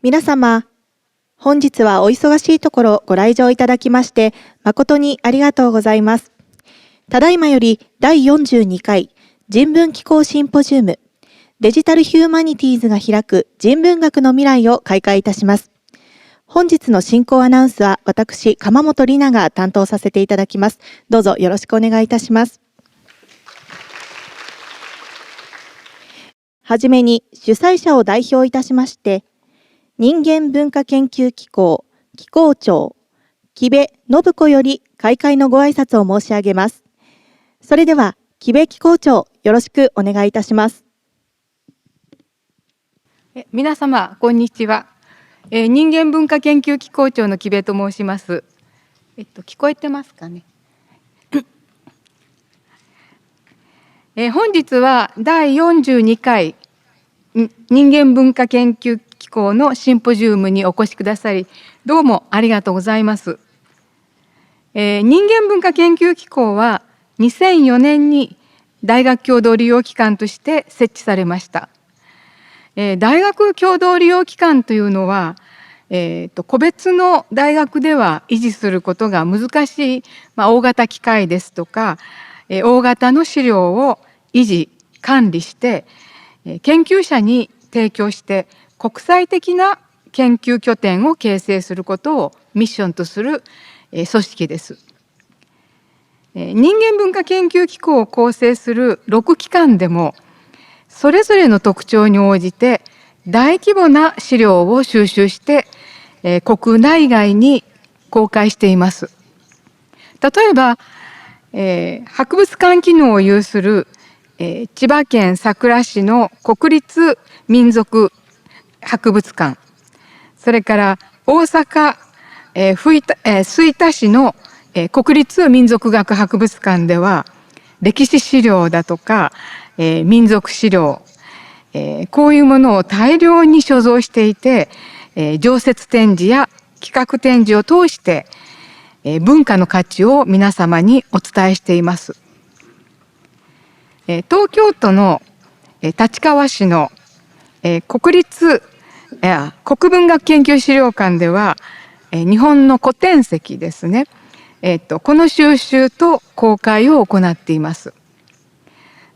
皆様、本日はお忙しいところご来場いただきまして誠にありがとうございます。ただいまより第42回人文気候シンポジウムデジタルヒューマニティーズが開く人文学の未来を開会いたします。本日の進行アナウンスは私、鎌本里奈が担当させていただきます。どうぞよろしくお願いいたします。はじめに主催者を代表いたしまして、人間文化研究機構機構長木部信子より開会のご挨拶を申し上げます。それでは木部機構長、よろしくお願いいたします。皆様こんにちは。人間文化研究機構長の木部と申します。聞こえてますかね。本日は第42回人間文化研究機構のシンポジウムにお越しくださり、どうもありがとうございます。人間文化研究機構は2004年に大学共同利用機関として設置されました。大学共同利用機関というのは、個別の大学では維持することが難しい、大型機械ですとか、大型の資料を維持管理して、研究者に提供して国際的な研究拠点を形成することをミッションとする組織です。人間文化研究機構を構成する6機関でもそれぞれの特徴に応じて大規模な資料を収集して国内外に公開しています。例えば、博物館機能を有する千葉県佐倉市の国立民族博物館、それから大阪吹田市の国立民族学博物館では歴史資料だとか民族資料、こういうものを大量に所蔵していて、常設展示や企画展示を通して文化の価値を皆様にお伝えしています。東京都の立川市の国文学研究資料館では日本の古典籍ですね、この収集と公開を行っています。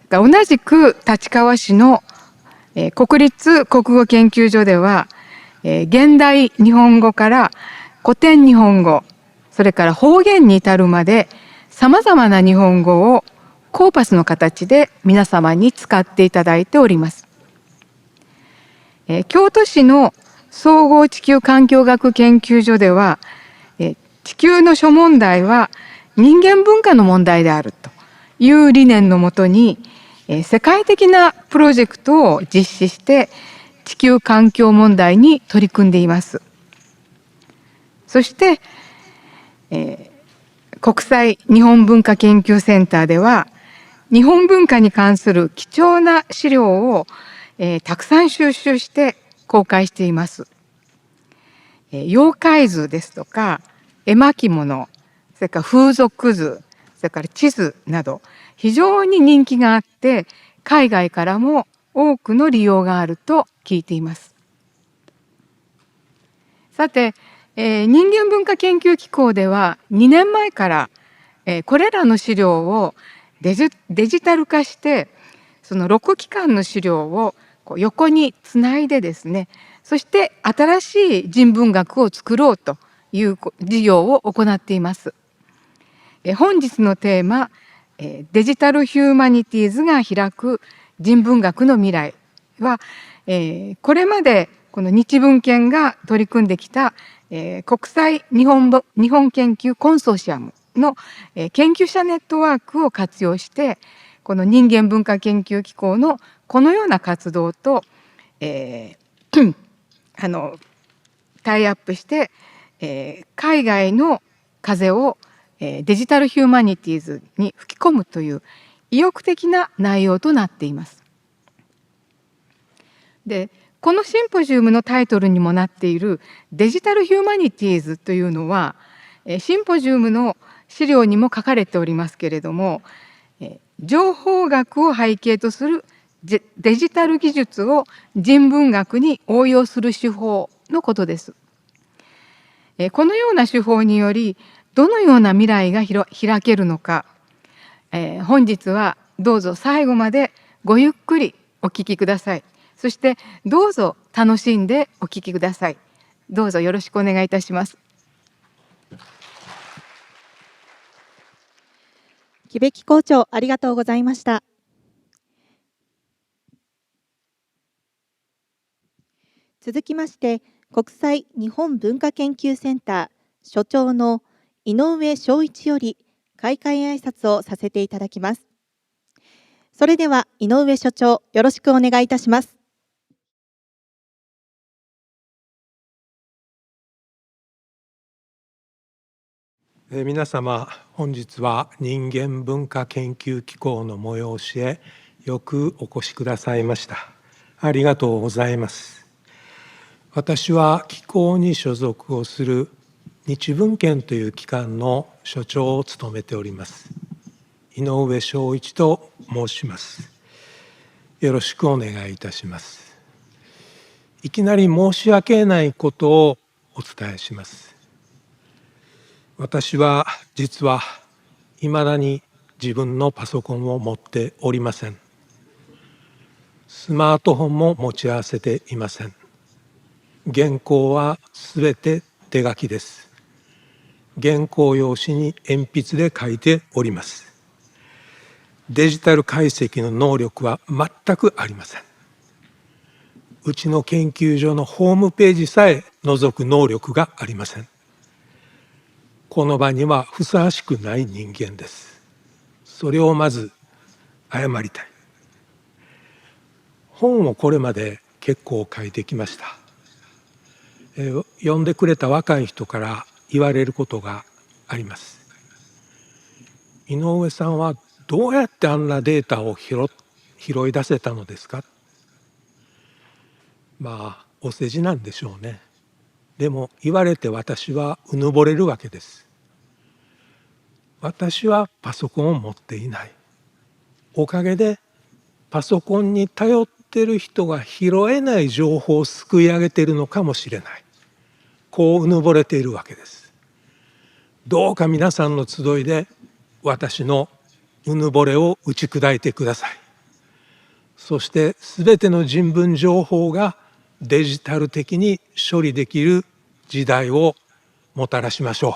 同じく立川市の国立国語研究所では現代日本語から古典日本語、それから方言に至るまでさまざまな日本語をコーパスの形で皆様に使っていただいております。京都市の総合地球環境学研究所では地球の諸問題は人間文化の問題であるという理念のもとに世界的なプロジェクトを実施して地球環境問題に取り組んでいます。そして、国際日本文化研究センターでは日本文化に関する貴重な資料を、たくさん収集して公開しています。妖怪図ですとか絵巻物、それから風俗図、それから地図など非常に人気があって海外からも多くの利用があると聞いています。さて、人間文化研究機構では2年前から、これらの資料をデジタル化してその6機関の資料を横につないでですね、そして新しい人文学を作ろうという事業を行っています。本日のテーマ、デジタルヒューマニティーズが開く人文学の未来は、これまでこの日文研が取り組んできた、国際日本研究コンソーシアムの、研究者ネットワークを活用してこの人間文化研究機構のこのような活動と、タイアップして、海外の風をデジタルヒューマニティーズに吹き込むという意欲的な内容となっています。で、このシンポジウムのタイトルにもなっているデジタルヒューマニティーズというのはシンポジウムの資料にも書かれておりますけれども、情報学を背景とするデジタル技術を人文学に応用する手法のことです。このような手法によりどのような未来が開けるのか、本日はどうぞ最後までごゆっくりお聞きください。そしてどうぞ楽しんでお聞きください。どうぞよろしくお願いいたします。木部木校長、ありがとうございました。続きまして、国際日本文化研究センター所長の井上昭一より開会挨拶をさせていただきます。それでは井上所長、よろしくお願いいたします。皆様、本日は人間文化研究機構の催しへよくお越しくださいました。ありがとうございます。私は機構に所属をする日文研という機関の所長を務めております井上昭一と申します。よろしくお願いいたします。いきなり申し訳ないことをお伝えします。私は実はいまだに自分のパソコンを持っておりません。スマートフォンも持ち合わせていません。原稿はすべて手書きです。原稿用紙に鉛筆で書いております。デジタル解析の能力は全くありません。うちの研究所のホームページさえ覗く能力がありません。この場にはふさわしくない人間です。それをまず謝りたい。本をこれまで結構書いてきました。読んでくれた若い人から言われることがあります。井上さんはどうやってあんなデータを拾い出せたのですか。お世辞なんでしょうね。でも言われて私はうぬぼれるわけです。私はパソコンを持っていない。おかげでパソコンに頼ってる人が拾えない情報をすくい上げているのかもしれない。こううぬぼれているわけです。どうか皆さんの集いで私のうぬぼれを打ち砕いてください。そしてすべての人文情報がデジタル的に処理できる時代をもたらしましょう。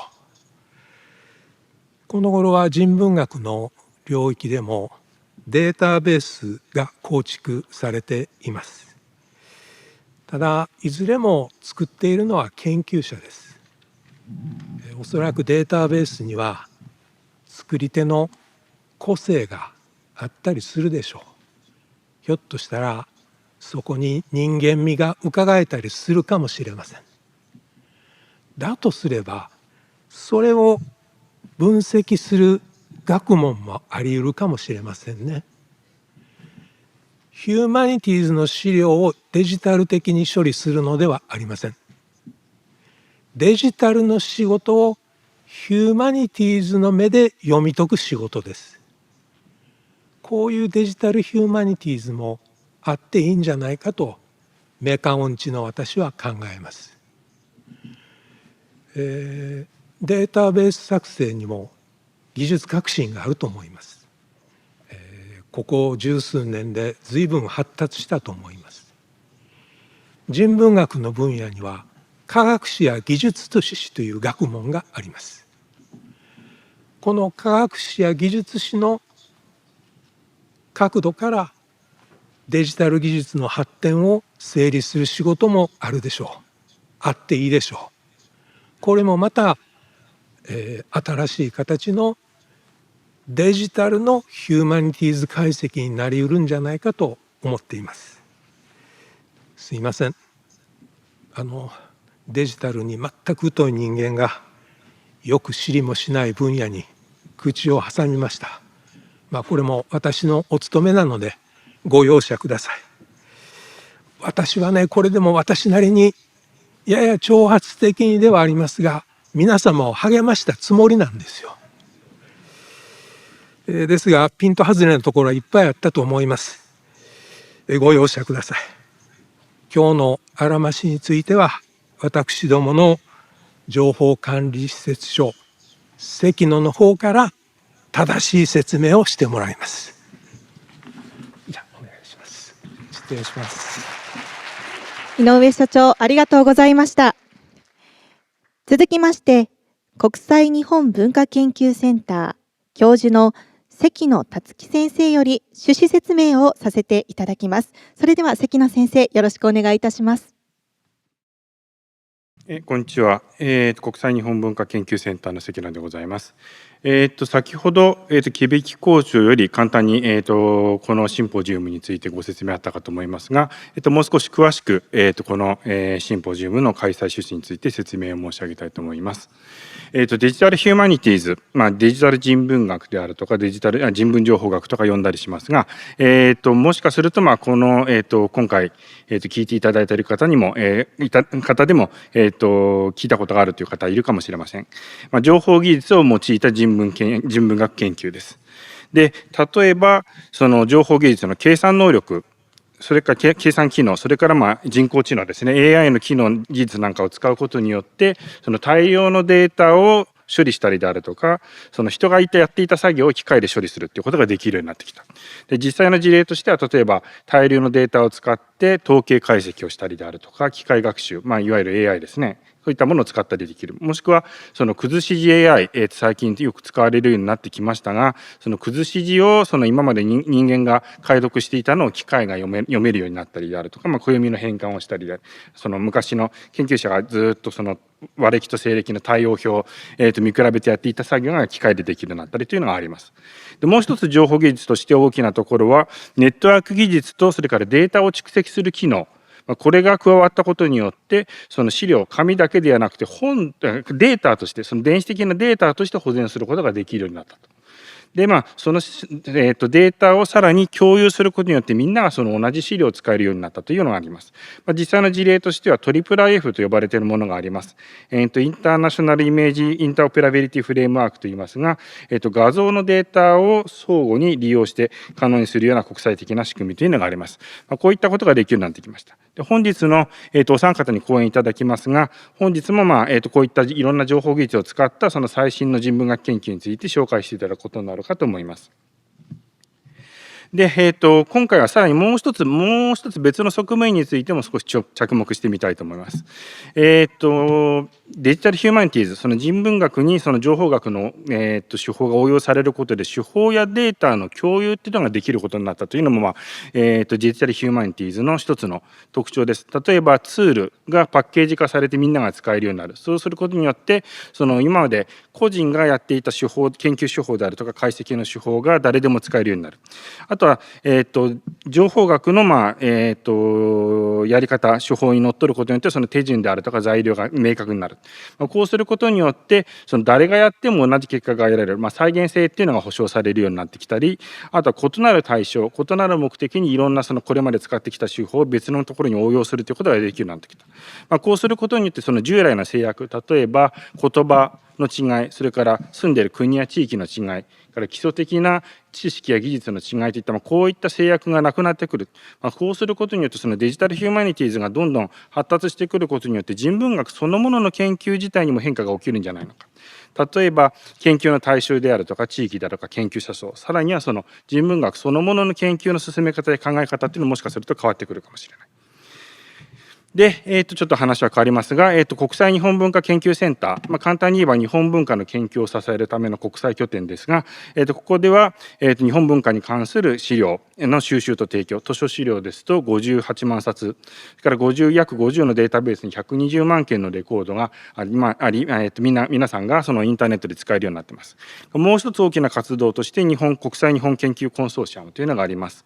この頃は人文学の領域でもデータベースが構築されています。ただいずれも作っているのは研究者です。おそらくデータベースには作り手の個性があったりするでしょう。ひょっとしたらそこに人間味が伺えたりするかもしれません。だとすればそれを分析する学問もあり得るかもしれませんね。ヒューマニティーズの資料をデジタル的に処理するのではありません。デジタルの仕事をヒューマニティーズの目で読み解く仕事です。こういうデジタルヒューマニティーズもあっていいんじゃないかとメカ音痴の私は考えます。データベース作成にも技術革新があると思います。ここ十数年で随分発達したと思います。人文学の分野には科学史や技術史という学問があります。この科学史や技術史の角度からデジタル技術の発展を整理する仕事もあるでしょう。あっていいでしょう。これもまた、新しい形のデジタルのヒューマニティーズ解析になりうるんじゃないかと思っています。すいません。デジタルに全く疎い人間がよく知りもしない分野に口を挟みました。これも私のお務めなのでご容赦ください。私はね、これでも私なりにやや挑発的にではありますが皆様を励ましたつもりなんですよ。ですがピント外れのところはいっぱいあったと思います。ご容赦ください。今日のあらましについては私どもの情報管理施設所関野の方から正しい説明をしてもらいます。じゃあお願いします。失礼します。井上所長、ありがとうございました。続きまして、国際日本文化研究センター教授の関野達樹先生より趣旨説明をさせていただきます。それでは関野先生、よろしくお願いいたします。こんにちは。国際日本文化研究センターの関野でございます。先ほど、木引校長より簡単に、このシンポジウムについてご説明あったかと思いますが、もう少し詳しく、この、シンポジウムの開催趣旨について説明を申し上げたいと思います。デジタルヒューマニティーズ、デジタル人文学であるとか、人文情報学とか呼んだりしますが、もしかすると、この、今回、聞いていただいている方にも、方でも、聞いたことがあるという方いるかもしれません。情報技術を用いた人文学研究です。で、例えばその情報技術の計算能力、それから計算機能、それから人工知能ですね、 AI の機能技術なんかを使うことによって、その大量のデータを処理したりであるとか、その人がやっていた作業を機械で処理するということができるようになってきた。で、実際の事例としては、例えば大量のデータを使って統計解析をしたりであるとか、機械学習、いわゆる AI ですね、そういったものを使ったりできる。もしくはその崩し指示 AI、最近よく使われるようになってきましたが、その崩し指示をその今まで人間が解読していたのを機械が読めるようになったりであるとか、暦の変換をしたりで、その昔の研究者がずっとその和暦と西暦の対応表を、見比べてやっていた作業が機械でできるようになったりというのがあります。で、もう一つ情報技術として大きなところは、ネットワーク技術とそれからデータを蓄積する機能、これが加わったことによって、その資料、紙だけではなくてデータとして、その電子的なデータとして保全することができるようになったと。で、その、データをさらに共有することによってみんながその同じ資料を使えるようになったというのがあります。実際の事例としては IIIF と呼ばれているものがあります。インターナショナルイメージインターオペラビリティフレームワークといいますが、画像のデータを相互に利用して可能にするような国際的な仕組みというのがあります。こういったことができるようになってきました。で、本日の、お三方に講演いただきますが、本日もこういったいろんな情報技術を使ったその最新の人文学研究について紹介していただくことになるかと思います。で、今回はさらにもう一つ別の側面についても少し着目してみたいと思います。デジタルヒューマニティーズ、その人文学にその情報学の、手法が応用されることで、手法やデータの共有っていうのができることになったというのも、デジタルヒューマニティーズの一つの特徴です。例えばツールがパッケージ化されてみんなが使えるようになる。そうすることによって、その今まで個人がやっていた手法、研究手法であるとか解析の手法が誰でも使えるようになる。あとは、情報学の、やり方、手法にのっとることによって、その手順であるとか材料が明確になる。こうすることによって、その誰がやっても同じ結果が得られる、再現性っていうのが保証されるようになってきたり、あとは異なる対象、異なる目的にいろんなそのこれまで使ってきた手法を別のところに応用するということができるようになってきた。こうすることによって、その従来の制約、例えば言葉の違い、それから住んでいる国や地域の違い、から基礎的な知識や技術の違いといったこういった制約がなくなってくる。こうすることによってそのデジタルヒューマニティーズがどんどん発達してくることによって人文学そのものの研究自体にも変化が起きるんじゃないのか。例えば研究の対象であるとか地域であるとか研究者層、さらにはその人文学そのものの研究の進め方や考え方っていうのももしかすると変わってくるかもしれない。で、ちょっと話は変わりますが、国際日本文化研究センター、簡単に言えば日本文化の研究を支えるための国際拠点ですが、ここでは、日本文化に関する資料の収集と提供、図書資料ですと58万冊、それから約50のデータベースに120万件のレコードが皆さんがそのインターネットで使えるようになっています。もう一つ大きな活動として国際日本研究コンソーシアムというのがあります。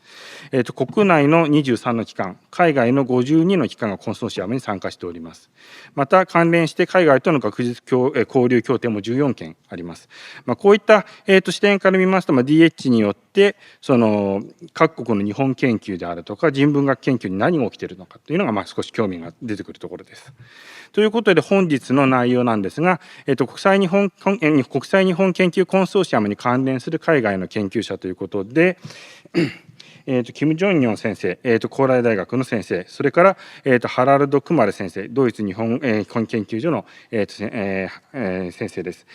国内の23の機関、海外の52の機関がコンソーシアムに参加しております。また関連して海外との学術交流協定も14件あります。こういった、視点から見ますと、DH によってその各国の日本研究であるとか人文学研究に何が起きているのかというのが少し興味が出てくるところです。ということで本日の内容なんですが、国際日本研究コンソーシアムに関連する海外の研究者ということでキム・ジョンヨン先生、高麗大学の先生、それから、ハラルド・クマル先生、ドイツ日本研究所の、先生です。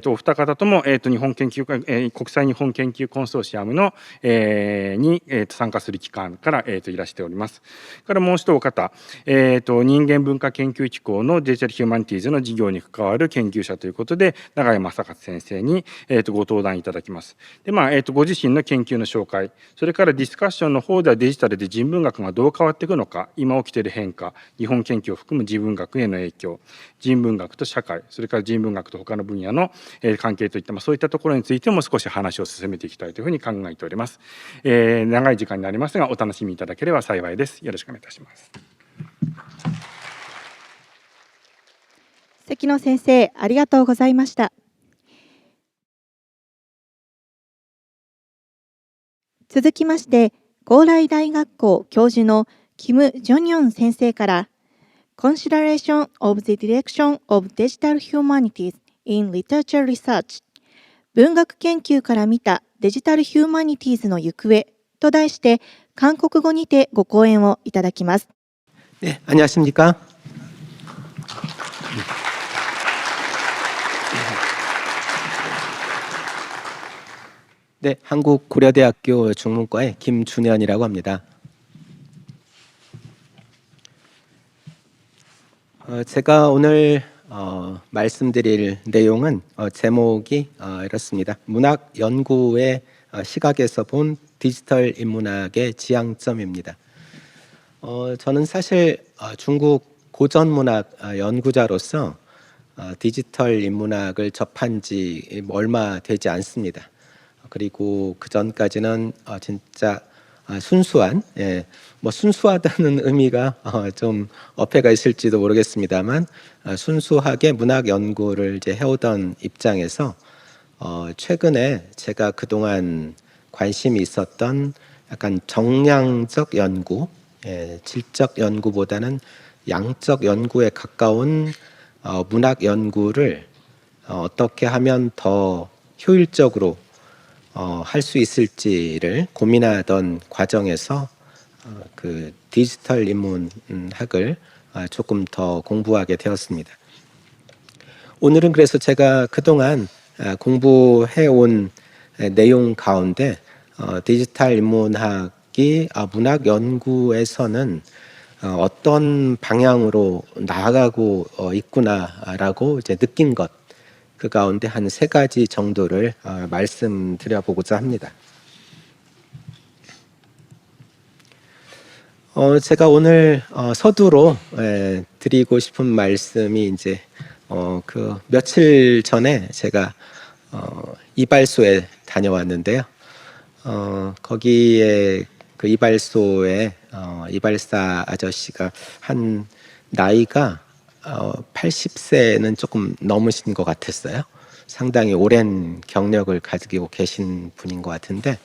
お二方とも、日本研究国際日本研究コンソーシアムの、に、参加する機関から、いらしております。からもう一方、人間文化研究機構のデジタルヒューマニティーズの事業に関わる研究者ということで、永井正勝先生に、ご登壇いただきます。で、ご自身の研究の紹介、それからディスカッションの方ではデジタルで人文学がどう変わっていくのか、今起きている変化、日本研究を含む人文学への影響、人文学と社会、それから人文学と他の分野の関係といった、そういったところについても少し話を進めていきたいというふうに考えております。長い時間になりますが、お楽しみいただければ幸いです。よろしくお願いいたします。関野先生、ありがとうございました。続きまして、高麗大学校教授のキム・ジョンヨン先生から、Consideration of the Direction of Digital Humanities in Literature Research 文学研究から見たデジタルヒューマニティーズの行方と題して、韓国語にてご講演をいただきます。네, 안녕하십니까? 네, 한국고려대학교 중문과의 김준현이라고 합니다. 제가 오늘 말씀드릴 내용은 제목이 이렇습니다. 문학 연구의 시각에서 본 디지털 인문학의 지향점입니다. 저는 사실 중국 고전문학 연구자로서 디지털 인문학을 접한 지 얼마 되지 않습니다. 그리고 그 전까지는 진짜 순수한, 순수하다는 의미가 좀 어폐가 있을지도 모르겠습니다만 순수하게 문학 연구를 이제 해오던 입장에서 최근에 제가 그동안 관심이 있었던 약간 정량적 연구, 질적 연구보다는 양적 연구에 가까운 문학 연구를 어떻게 하면 더 효율적으로 할 수 있을지를 고민하던 과정에서 그 디지털 인문학을 조금 더 공부하게 되었습니다. 오늘은 그래서 제가 그동안 공부해온 내용 가운데 디지털 인문학이 문학 연구에서는 어떤 방향으로 나아가고 있구나라고 이제 느낀 것, 그 가운데 한 3가지 정도를 말씀드려보고자 합니다. 제가 오늘 서두로 드리고 싶은 말씀이 이제 그 며칠 전에 제가 이발소에 다녀왔는데요. 거기에 그 이발소에 이발사 아저씨가 한 나이가 80세는 조금 넘으신 것 같았어요. 상당히 오랜 경력을 가지고 계신 분인 것 같은데,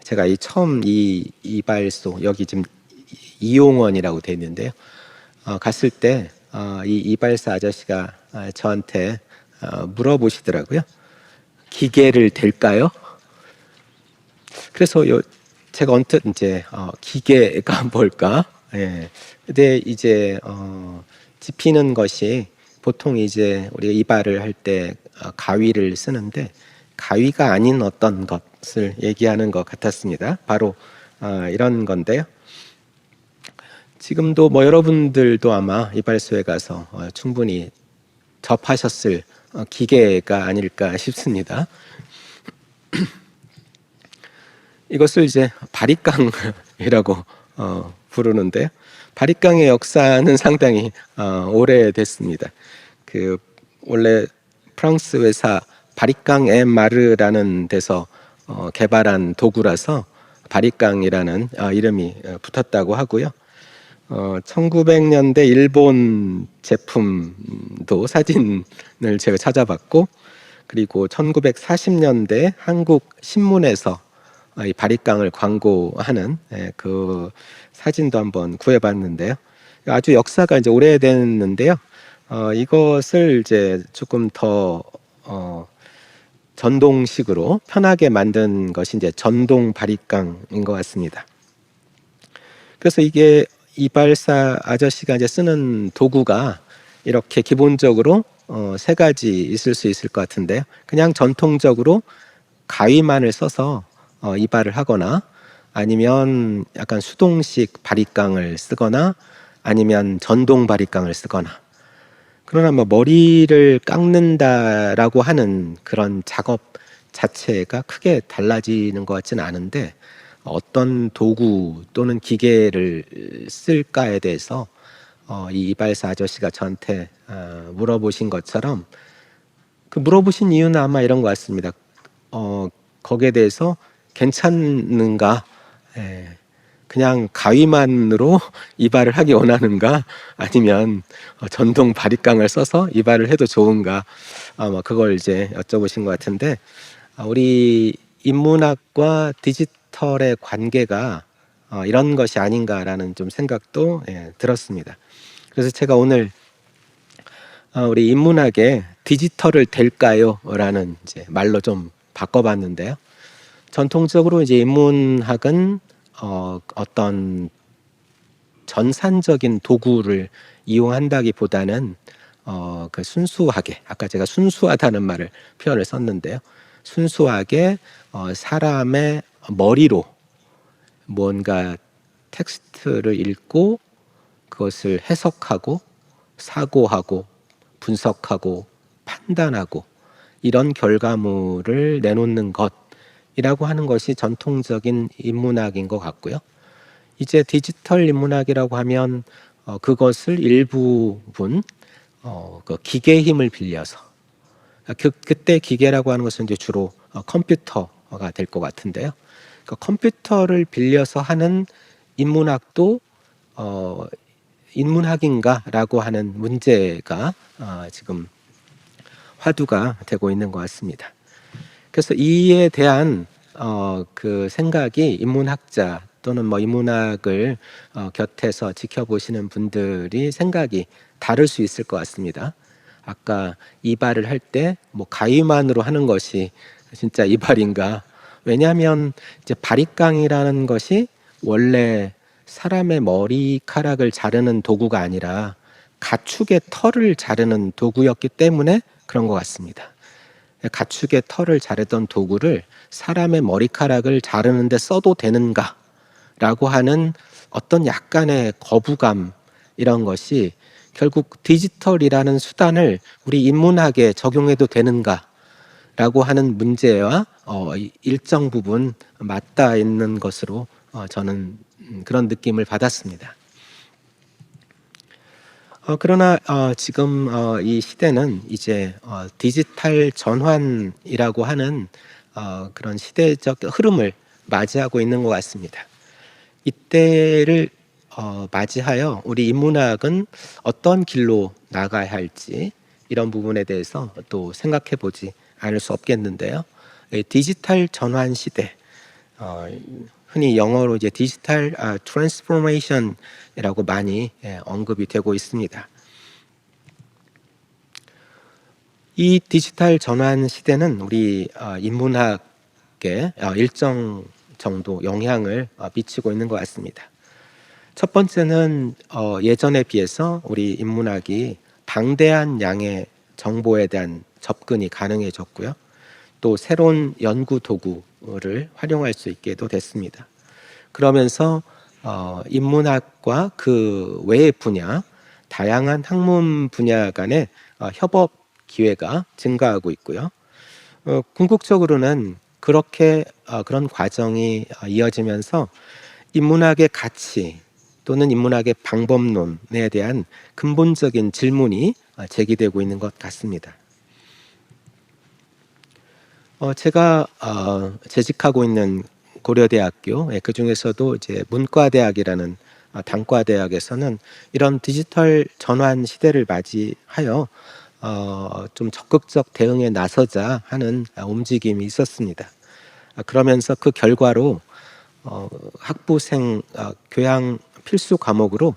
제가 처음 이 이발소, 여기 지금 이용원이라고 되어 있는데요. 갔을 때 이 이발사 아저씨가 저한테 물어보시더라고요. 기계를 댈까요? 그래서 제가 언뜻 이제 기계가 뭘까? 예. 근데 이제 집히는 것이 보통 이제 우리가 이발을 할 때 가위를 쓰는데 가위가 아닌 어떤 것을 얘기하는 것 같았습니다. 바로 이런 건데요. 지금도 여러분들도 아마 이발소에 가서 충분히 접하셨을 기계가 아닐까 싶습니다. 이것을 이제 바리깡이라고 부르는데요. 바리깡의 역사는 상당히 오래됐습니다. 그 원래 프랑스 회사 바리깡 앤 마르라는 데서 개발한 도구라서 바리깡이라는 이름이 붙었다고 하고요. 1900년대 일본 제품도 사진을 제가 찾아봤고, 그리고 1940년대 한국 신문에서 이 바리깡을 광고하는 그 사진도 한번 구해봤는데요. 아주 역사가 이제 오래됐는데요. 이것을 이제 조금 더 전동식으로 편하게 만든 것이 이제 전동 바리깡인 것 같습니다. 그래서 이게 이발사 아저씨가 이제 쓰는 도구가 이렇게 기본적으로 세 가지 있을 수 있을 것 같은데요. 그냥 전통적으로 가위만을 써서 이발을 하거나, 아니면 약간 수동식 바리깡을 쓰거나, 아니면 전동 바리깡을 쓰거나. 그러나 뭐 머리를 깎는다라고 하는 그런 작업 자체가 크게 달라지는 것 같지는 않은데, 어떤 도구 또는 기계를 쓸까에 대해서 이 이발사 아저씨가 저한테 물어보신 것처럼, 그 물어보신 이유는 아마 이런 것 같습니다. 거기에 대해서 괜찮은가? 예, 그냥 가위만으로 이발을 하기 원하는가? 아니면 전동 바리깡을 써서 이발을 해도 좋은가? 아마 그걸 이제 여쭤보신 것 같은데, 우리 인문학과 디지털의 관계가 이런 것이 아닌가라는 좀 생각도 들었습니다. 그래서 제가 오늘 우리 인문학에 디지털을 될까요? 라는 이제 말로 좀 바꿔봤는데요. 전통적으로 이제 인문학은 어떤 전산적인 도구를 이용한다기보다는 그 순수하게, 아까 제가 순수하다는 말을 표현을 썼는데요. 순수하게 사람의 머리로 뭔가 텍스트를 읽고 그것을 해석하고 사고하고 분석하고 판단하고 이런 결과물을 내놓는 것이라고 하는 것이 전통적인 인문학인 것 같고요. 이제 디지털 인문학이라고 하면 그것을 일부분 그 기계의 힘을 빌려서, 그때 기계라고 하는 것은 이제 주로 컴퓨터가 될 것 같은데요. 그 컴퓨터를 빌려서 하는 인문학도 인문학인가라고 하는 문제가 지금 화두가 되고 있는 것 같습니다. 그래서 이에 대한 그 생각이 인문학자 또는 뭐 인문학을 곁에서 지켜보시는 분들이 생각이 다를 수 있을 것 같습니다. 아까 이발을 할 때 뭐 가위만으로 하는 것이 진짜 이발인가? 왜냐하면 이제 바리깡이라는 것이 원래 사람의 머리카락을 자르는 도구가 아니라 가축의 털을 자르는 도구였기 때문에 그런 것 같습니다. 가축의 털을 자르던 도구를 사람의 머리카락을 자르는데 써도 되는가? 라고 하는 어떤 약간의 거부감, 이런 것이 결국 디지털이라는 수단을 우리 인문학에 적용해도 되는가? 라고 하는 문제와 일정 부분 맞닿아 있는 것으로 저는 그런 느낌을 받았습니다. 그러나 지금 이 시대는 이제 디지털 전환이라고 하는 그런 시대적 흐름을 맞이하고 있는 것 같습니다. 이때를 맞이하여 우리 인문학은 어떤 길로 나가야 할지, 이런 부분에 대해서 또 생각해 보지 않을 수 없겠는데요. 디지털 전환 시대, 흔히 영어로 이제 디지털 트랜스포메이션이라고 많이 언급이 되고 있습니다. 이 디지털 전환 시대는 우리 인문학에 일정 정도 영향을 미치고 있는 것 같습니다. 첫 번째는 예전에 비해서 우리 인문학이 방대한 양의 정보에 대한 접근이 가능해졌고요. 또 새로운 연구 도구를 활용할 수 있게도 됐습니다. 그러면서 인문학과 그 외의 분야, 다양한 학문 분야 간의 협업 기회가 증가하고 있고요. 궁극적으로는 그렇게 그런 과정이 이어지면서 인문학의 가치 또는 인문학의 방법론에 대한 근본적인 질문이 제기되고 있는 것 같습니다. 제가 재직하고 있는 고려대학교, 그 중에서도 이제 문과대학이라는 단과대학에서는 이런 디지털 전환 시대를 맞이하여 좀 적극적 대응에 나서자 하는 움직임이 있었습니다. 그러면서 그 결과로 학부생 교양 필수 과목으로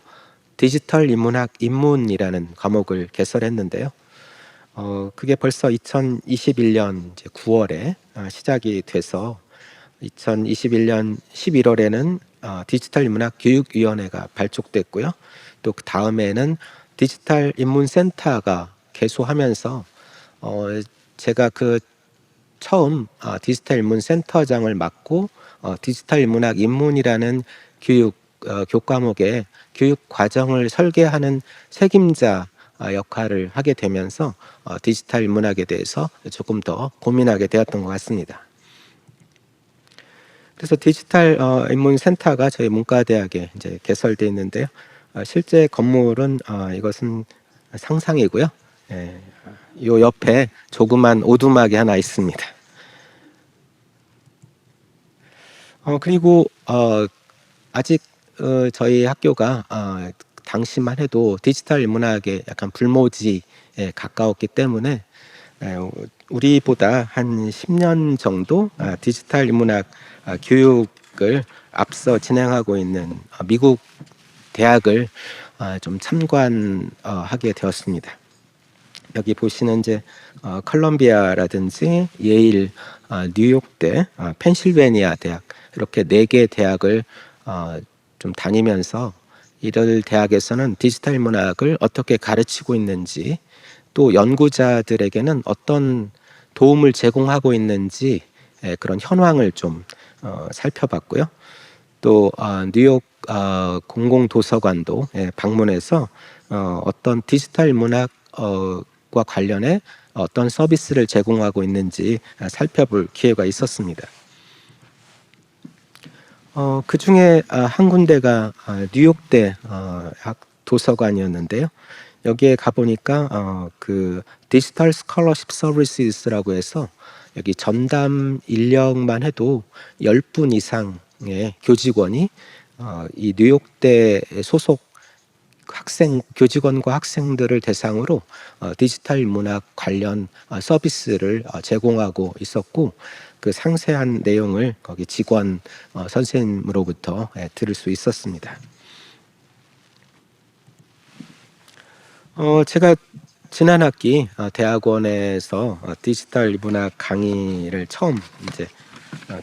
디지털 인문학 입문이라는 과목을 개설했는데요. 그게 벌써 2021년 이제 9월에 시작이 돼서 2021년 11월에는 디지털 인문학 교육위원회가 발족됐고요. 또 그 다음에는 디지털 인문센터가 개소하면서 제가 처음 디지털 인문센터장을 맡고 디지털 인문학 인문이라는 교과목의 교육 과정을 설계하는 책임자 역할을 하게 되면서 디지털 인문학에 대해서 조금 더 고민하게 되었던 것 같습니다. 그래서 디지털 인문센터가 저희 문과대학에 이제 개설되어 있는데요. 실제 건물은 이것은 상상이고요. 요 옆에 조그만 오두막이 하나 있습니다. 그리고 아직 저희 학교가 당시만 해도 디지털 인문학의 약간 불모지에 가까웠기 때문에 우리보다 한 10년 정도 디지털 인문학 교육을 앞서 진행하고 있는 미국 대학을 좀 참관하게 되었습니다. 여기 보시는 이제 컬럼비아라든지 예일, 뉴욕대, 펜실베니아 대학 이렇게 4개 대학을 좀 다니면서 이들 대학에서는 디지털 인문학을 어떻게 가르치고 있는지 또 연구자들에게는 어떤 도움을 제공하고 있는지 그런 현황을 좀 살펴봤고요. 또 뉴욕 공공도서관도 방문해서 어떤 디지털 인문학과 관련해 어떤 서비스를 제공하고 있는지 살펴볼 기회가 있었습니다. 그 중에 한 군데가 뉴욕대 도서관이었는데요. 여기에 가보니까 그 디지털 스컬러십 서비스라고 해서 여기 전담 인력만 해도 10분 이상의 교직원이 이 뉴욕대 소속 교직원과 학생들을 대상으로 디지털 인문학 관련 서비스를 제공하고 있었고 그 상세한 내용을 거기 직원 선생님으로부터 들을 수 있었습니다. 제가 지난 학기 대학원에서 디지털 인문학 강의를 처음 이제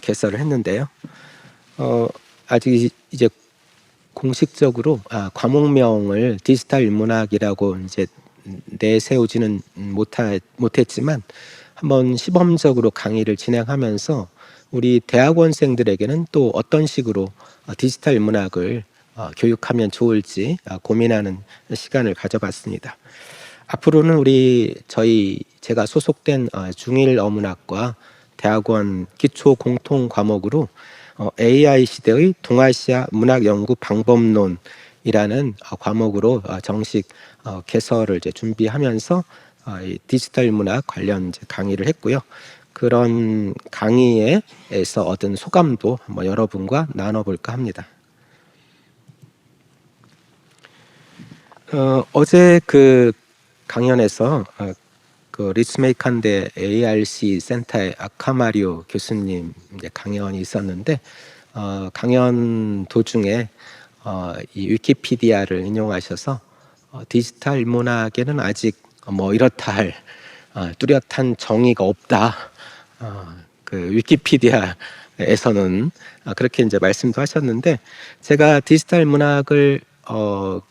개설을 했는데요. 아직 이제 공식적으로 과목명을 디지털 인문학이라고 이제 내세우지는 못했지만 한번 시범적으로 강의를 진행하면서 우리 대학원생들에게는 또 어떤 식으로 디지털 인문학을 교육하면 좋을지 고민하는 시간을 가져봤습니다. 앞으로는 제가 소속된 중일 어문학과 대학원 기초 공통 과목으로 AI 시대의 동아시아 문학 연구 방법론이라는 과목으로 정식 개설을 이제 준비하면서 디지털 인문학 관련 이제 강의를 했고요. 그런 강의에서 얻은 소감도 한번 여러분과 나눠볼까 합니다. 어제 그 강연에서 그 리츠메이칸대 ARC 센터의 아카마리오 교수님 이제 강연이 있었는데 강연 도중에 이 위키피디아를 인용하셔서 디지털 인문학에는 아직 뭐 이렇다 할 뚜렷한 정의가 없다. 그 위키피디아에서는 그렇게 이제 말씀도 하셨는데 제가 디지털 인문학을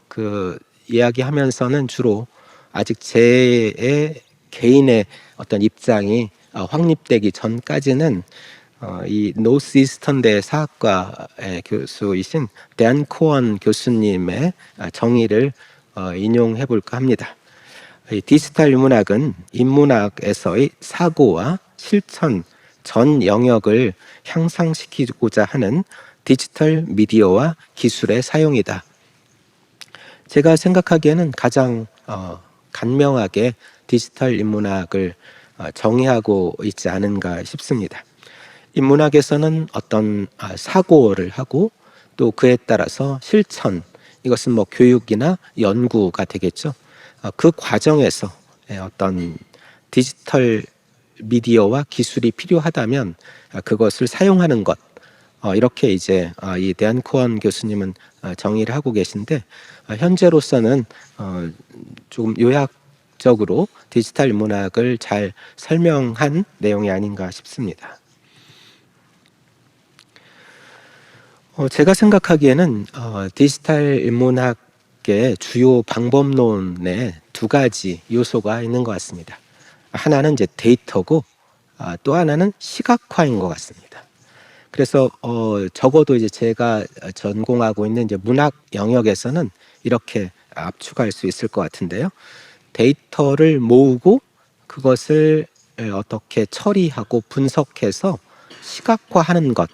그 이야기하면서는 주로 아직 제 개인의 어떤 입장이 확립되기 전까지는 이 노스이스턴대 사학과의 교수이신 댄 코언 교수님의 정의를 인용해 볼까 합니다. 이 디지털 인문학은 인문학에서의 사고와 실천 전 영역을 향상시키고자 하는 디지털 미디어와 기술의 사용이다. 제가 생각하기에는 가장 간명하게 디지털 인문학을 정의하고 있지 않은가 싶습니다. 인문학에서는 어떤 사고를 하고 또 그에 따라서 실천, 이것은 뭐 교육이나 연구가 되겠죠. 그 과정에서 어떤 디지털 미디어와 기술이 필요하다면 그것을 사용하는 것, 이렇게 이제 이 댄 코언 교수님은 정의를 하고 계신데 현재로서는 조금 요약적으로 디지털 인문학을 잘 설명한 내용이 아닌가 싶습니다. 제가 생각하기에는 디지털 인문학의 주요 방법론에 두 가지 요소가 있는 것 같습니다. 하나는 이제 데이터고 또 하나는 시각화인 것 같습니다. 그래서 적어도 이제 제가 전공하고 있는 이제 문학 영역에서는 이렇게 압축할 수 있을 것 같은데요. 데이터를 모으고 그것을 어떻게 처리하고 분석해서 시각화하는 것,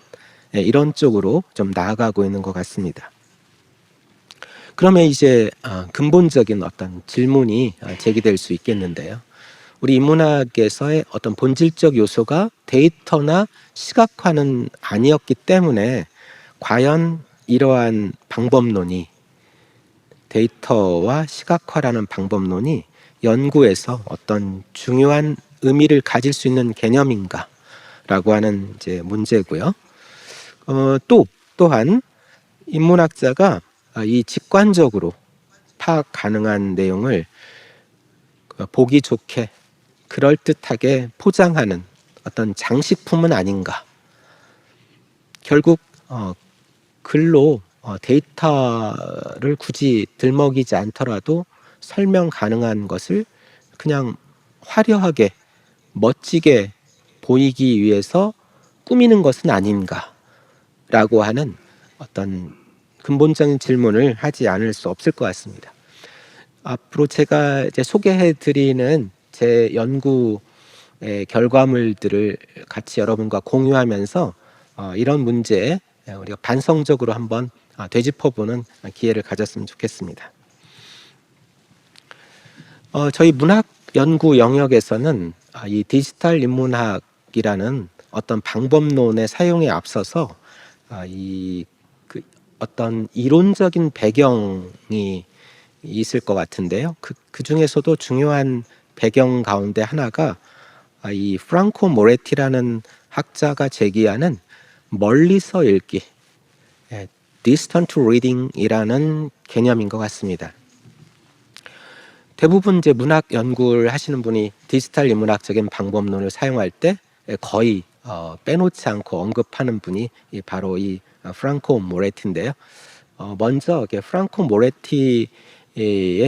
이런 쪽으로 좀 나아가고 있는 것 같습니다. 그러면 이제 근본적인 어떤 질문이 제기될 수 있겠는데요. 우리 인문학에서의 어떤 본질적 요소가 데이터나 시각화는 아니었기 때문에 과연 이러한 방법론이, 데이터와 시각화라는 방법론이 연구에서 어떤 중요한 의미를 가질 수 있는 개념인가라고 하는 이제 문제고요. 또한 인문학자가 이 직관적으로 파악 가능한 내용을 보기 좋게 그럴듯하게 포장하는 어떤 장식품은 아닌가. 결국 글로 데이터를 굳이 들먹이지 않더라도 설명 가능한 것을 그냥 화려하게 멋지게 보이기 위해서 꾸미는 것은 아닌가라고 하는 어떤 근본적인 질문을 하지 않을 수 없을 것 같습니다. 앞으로 제가 이제 소개해드리는 제 연구의 결과물들을 같이 여러분과 공유하면서 이런 문제에 우리가 반성적으로 한번 되짚어보는 기회를 가졌으면 좋겠습니다. 저희 문학 연구 영역에서는 이 디지털 인문학이라는 어떤 방법론의 사용에 앞서서 어떤 이론적인 배경이 있을 것 같은데요. 그 중에서도 중요한 배경 가운데 하나가 이 프랑코 모레티라는 학자가 제기하는 멀리서 읽기, distant reading이라는 개념인 것 같습니다. 대부분 이제 문학 연구를 하시는 분이 디지털 인문학적인 방법론을 사용할 때 거의 빼놓지 않고 언급하는 분이 바로 이 프랑코 모레티인데요. 먼저 프랑코 모레티의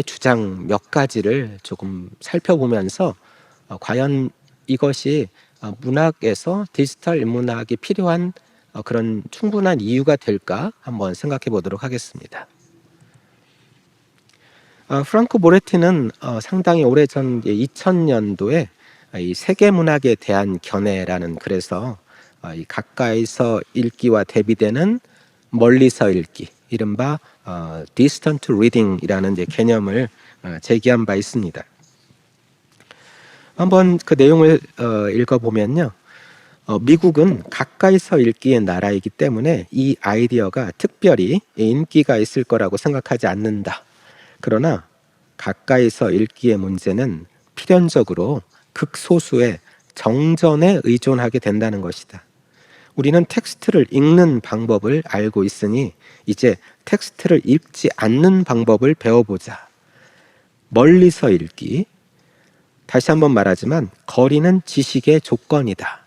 주장 몇 가지를 조금 살펴보면서 과연 이것이 문학에서 디지털 인문학이 필요한 그런 충분한 이유가 될까 한번 생각해 보도록 하겠습니다. 프랑코 모레티는 상당히 오래전 2000년도에 이 세계문학에 대한 견해라는 글에서 이 가까이서 읽기와 대비되는 멀리서 읽기, 이른바 distant reading이라는 이제 개념을 제기한 바 있습니다. 한번 그 내용을 읽어보면요. 미국은 가까이서 읽기의 나라이기 때문에 이 아이디어가 특별히 인기가 있을 거라고 생각하지 않는다. 그러나 가까이서 읽기의 문제는 필연적으로 극소수의 정전에 의존하게 된다는 것이다. 우리는 텍스트를 읽는 방법을 알고 있으니 이제 텍스트를 읽지 않는 방법을 배워보자. 멀리서 읽기. 다시 한번 말하지만 거리는 지식의 조건이다.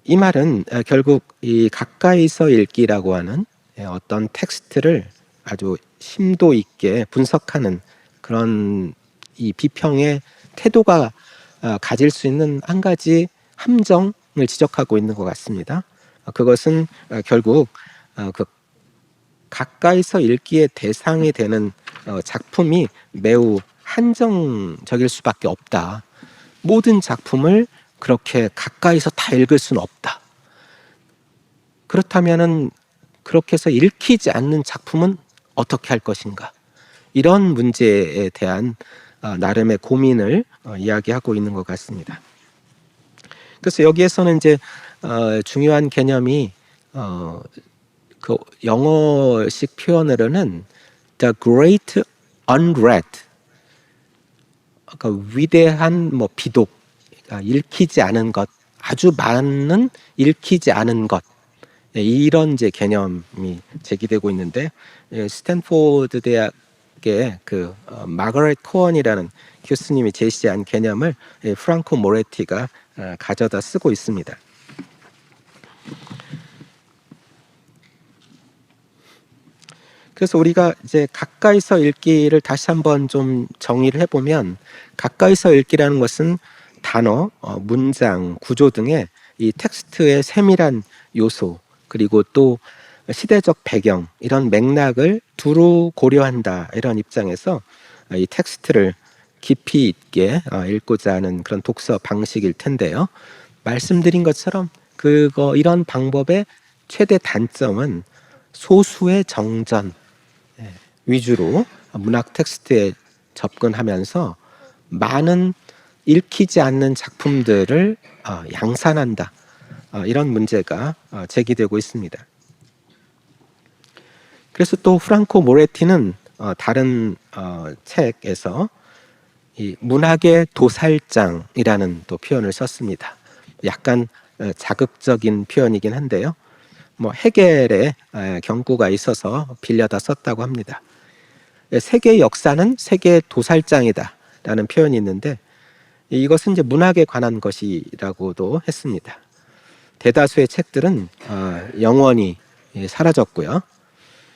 이 말은 결국 이 가까이서 읽기라고 하는 어떤 텍스트를 아주 심도 있게 분석하는 그런 이 비평의 태도가 가질 수 있는 한 가지 함정을 지적하고 있는 것 같습니다. 그것은 결국 그 가까이서 읽기의 대상이 되는 작품이 매우 한정적일 수밖에 없다. 모든 작품을 그렇게 가까이서 다 읽을 수는 없다. 그렇다면은 그렇게 해서 읽히지 않는 작품은 어떻게 할 것인가? 이런 문제에 대한 나름의 고민을 이야기하고 있는 것 같습니다. 그래서 여기에서는 이제 중요한 개념이 그 영어식 표현으로는 the great unread, 그러니까 위대한 비독, 그러니까 읽히지 않은 것, 아주 많은 읽히지 않은 것, 이런 이제 개념이 제기되고 있는데 스탠포드 대학의 그 마거렛 코언이라는 교수님이 제시한 개념을 프랑코 모레티가 가져다 쓰고 있습니다. 그래서 우리가 이제 가까이서 읽기를 다시 한번 좀 정의를 해보면, 가까이서 읽기라는 것은 단어, 문장, 구조 등의 이 텍스트의 세밀한 요소, 그리고 또 시대적 배경, 이런 맥락을 두루 고려한다, 이런 입장에서 이 텍스트를 깊이 있게 읽고자 하는 그런 독서 방식일 텐데요. 말씀드린 것처럼 이런 방법의 최대 단점은 소수의 정전 위주로 문학 텍스트에 접근하면서 많은 읽히지 않는 작품들을 양산한다, 이런 문제가 제기되고 있습니다. 그래서 또 프랑코 모레티는 다른 책에서 이 문학의 도살장이라는 또 표현을 썼습니다. 약간 자극적인 표현이긴 한데요. 뭐 헤겔의 경고가 있어서 빌려다 썼다고 합니다. 세계의 역사는 세계의 도살장이다라는 표현이 있는데, 이것은 이제 문학에 관한 것이라고도 했습니다. 대다수의 책들은 영원히 사라졌고요.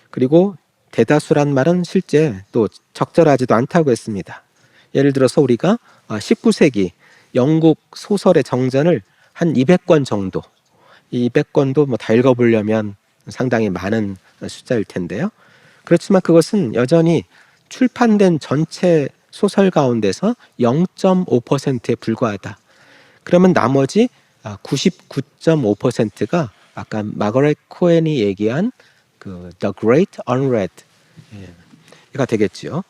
그리고 대다수란 말은 실제 또 적절하지도 않다고 했습니다. 예를 들어서 우리가 19세기 영국 소설의 정전을 한 200권 정도, 이 200권도 뭐 다 읽어보려면 상당히 많은 숫자일 텐데요. 그렇지만 그것은 여전히 출판된 전체 소설 가운데서 0.5%에 불과하다. 그러면 나머지 99.5%가 아까 마거렛 코엔이 얘기한 그 The Great Unread 가 되겠죠.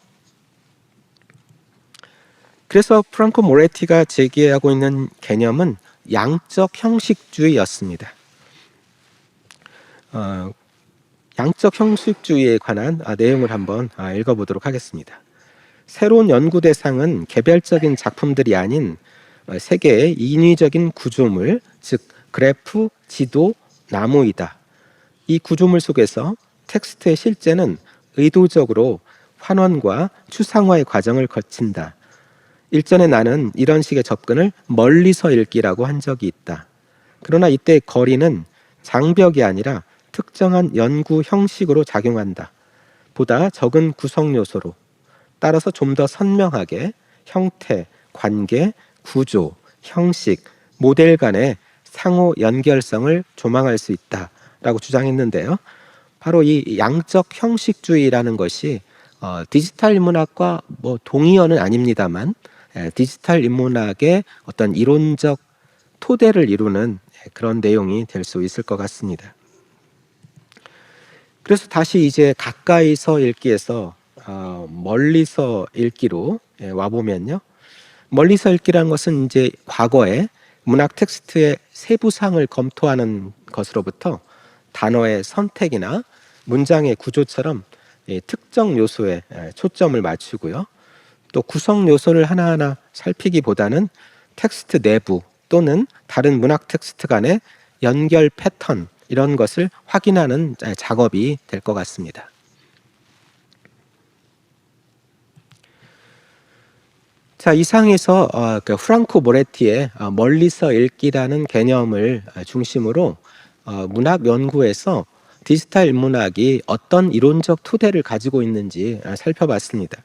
그래서 프랑코 모레티가 제기하고 있는 개념은 양적 형식주의였습니다. 양적 형식주의에 관한 내용을 한번 읽어보도록 하겠습니다. 새로운 연구 대상은 개별적인 작품들이 아닌 세계의 인위적인 구조물, 즉 그래프, 지도, 나무이다. 이 구조물 속에서 텍스트의 실제는 의도적으로 환원과 추상화의 과정을 거친다. 일전에 나는 이런 식의 접근을 멀리서 읽기라고 한 적이 있다. 그러나 이때의 거리는 장벽이 아니라 특정한 연구 형식으로 작용한다. 보다 적은 구성 요소로, 따라서 좀 더 선명하게 형태, 관계, 구조, 형식, 모델 간의 상호 연결성을 조망할 수 있다라고 주장했는데요. 바로 이 양적 형식주의라는 것이 디지털 인문학과 뭐 동의어는 아닙니다만 디지털 인문학의 어떤 이론적 토대를 이루는 그런 내용이 될 수 있을 것 같습니다. 그래서 다시 이제 가까이서 읽기에서 멀리서 읽기로 와보면요. 멀리서 읽기라는 것은 이제 과거에 문학 텍스트의 세부상을 검토하는 것으로부터 단어의 선택이나 문장의 구조처럼 특정 요소에 초점을 맞추고요. 또 구성 요소를 하나하나 살피기보다는 텍스트 내부 또는 다른 문학 텍스트 간의 연결 패턴, 이런 것을 확인하는 작업이 될 것 같습니다. 자, 이상에서 그 프랑코 모레티의 멀리서 읽기라는 개념을 중심으로 문학 연구에서 디지털 인문학이 어떤 이론적 토대를 가지고 있는지 살펴봤습니다.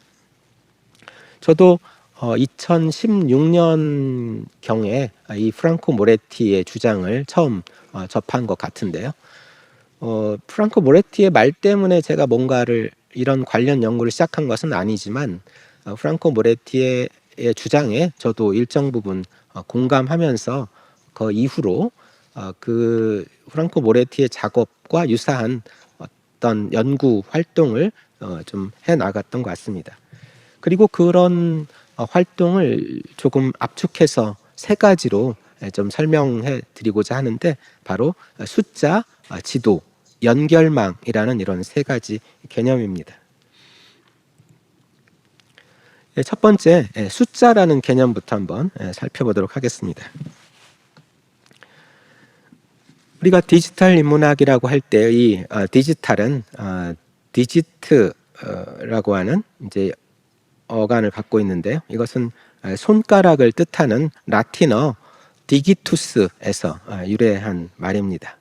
저도 2016년경에 이 프랑코 모레티의 주장을 처음 접한 것 같은데요. 프랑코 모레티의 말 때문에 제가 뭔가를 이런 관련 연구를 시작한 것은 아니지만 프랑코 모레티의 주장에 저도 일정 부분 공감하면서 그 이후로 그 프랑코 모레티의 작업과 유사한 어떤 연구 활동을 좀 해나갔던 것 같습니다. 그리고 그런 활동을 조금 압축해서 세 가지로 좀 설명해 드리고자 하는데, 바로 숫자, 지도, 연결망이라는 이런 세 가지 개념입니다. 첫 번째, 숫자라는 개념부터 한번 살펴보도록 하겠습니다. 우리가 디지털 인문학이라고 할 때 이 디지털은 디지트라고 하는 이제 어간을 갖고 있는데요. 이것은 손가락을 뜻하는 라틴어 디기투스에서 유래한 말입니다.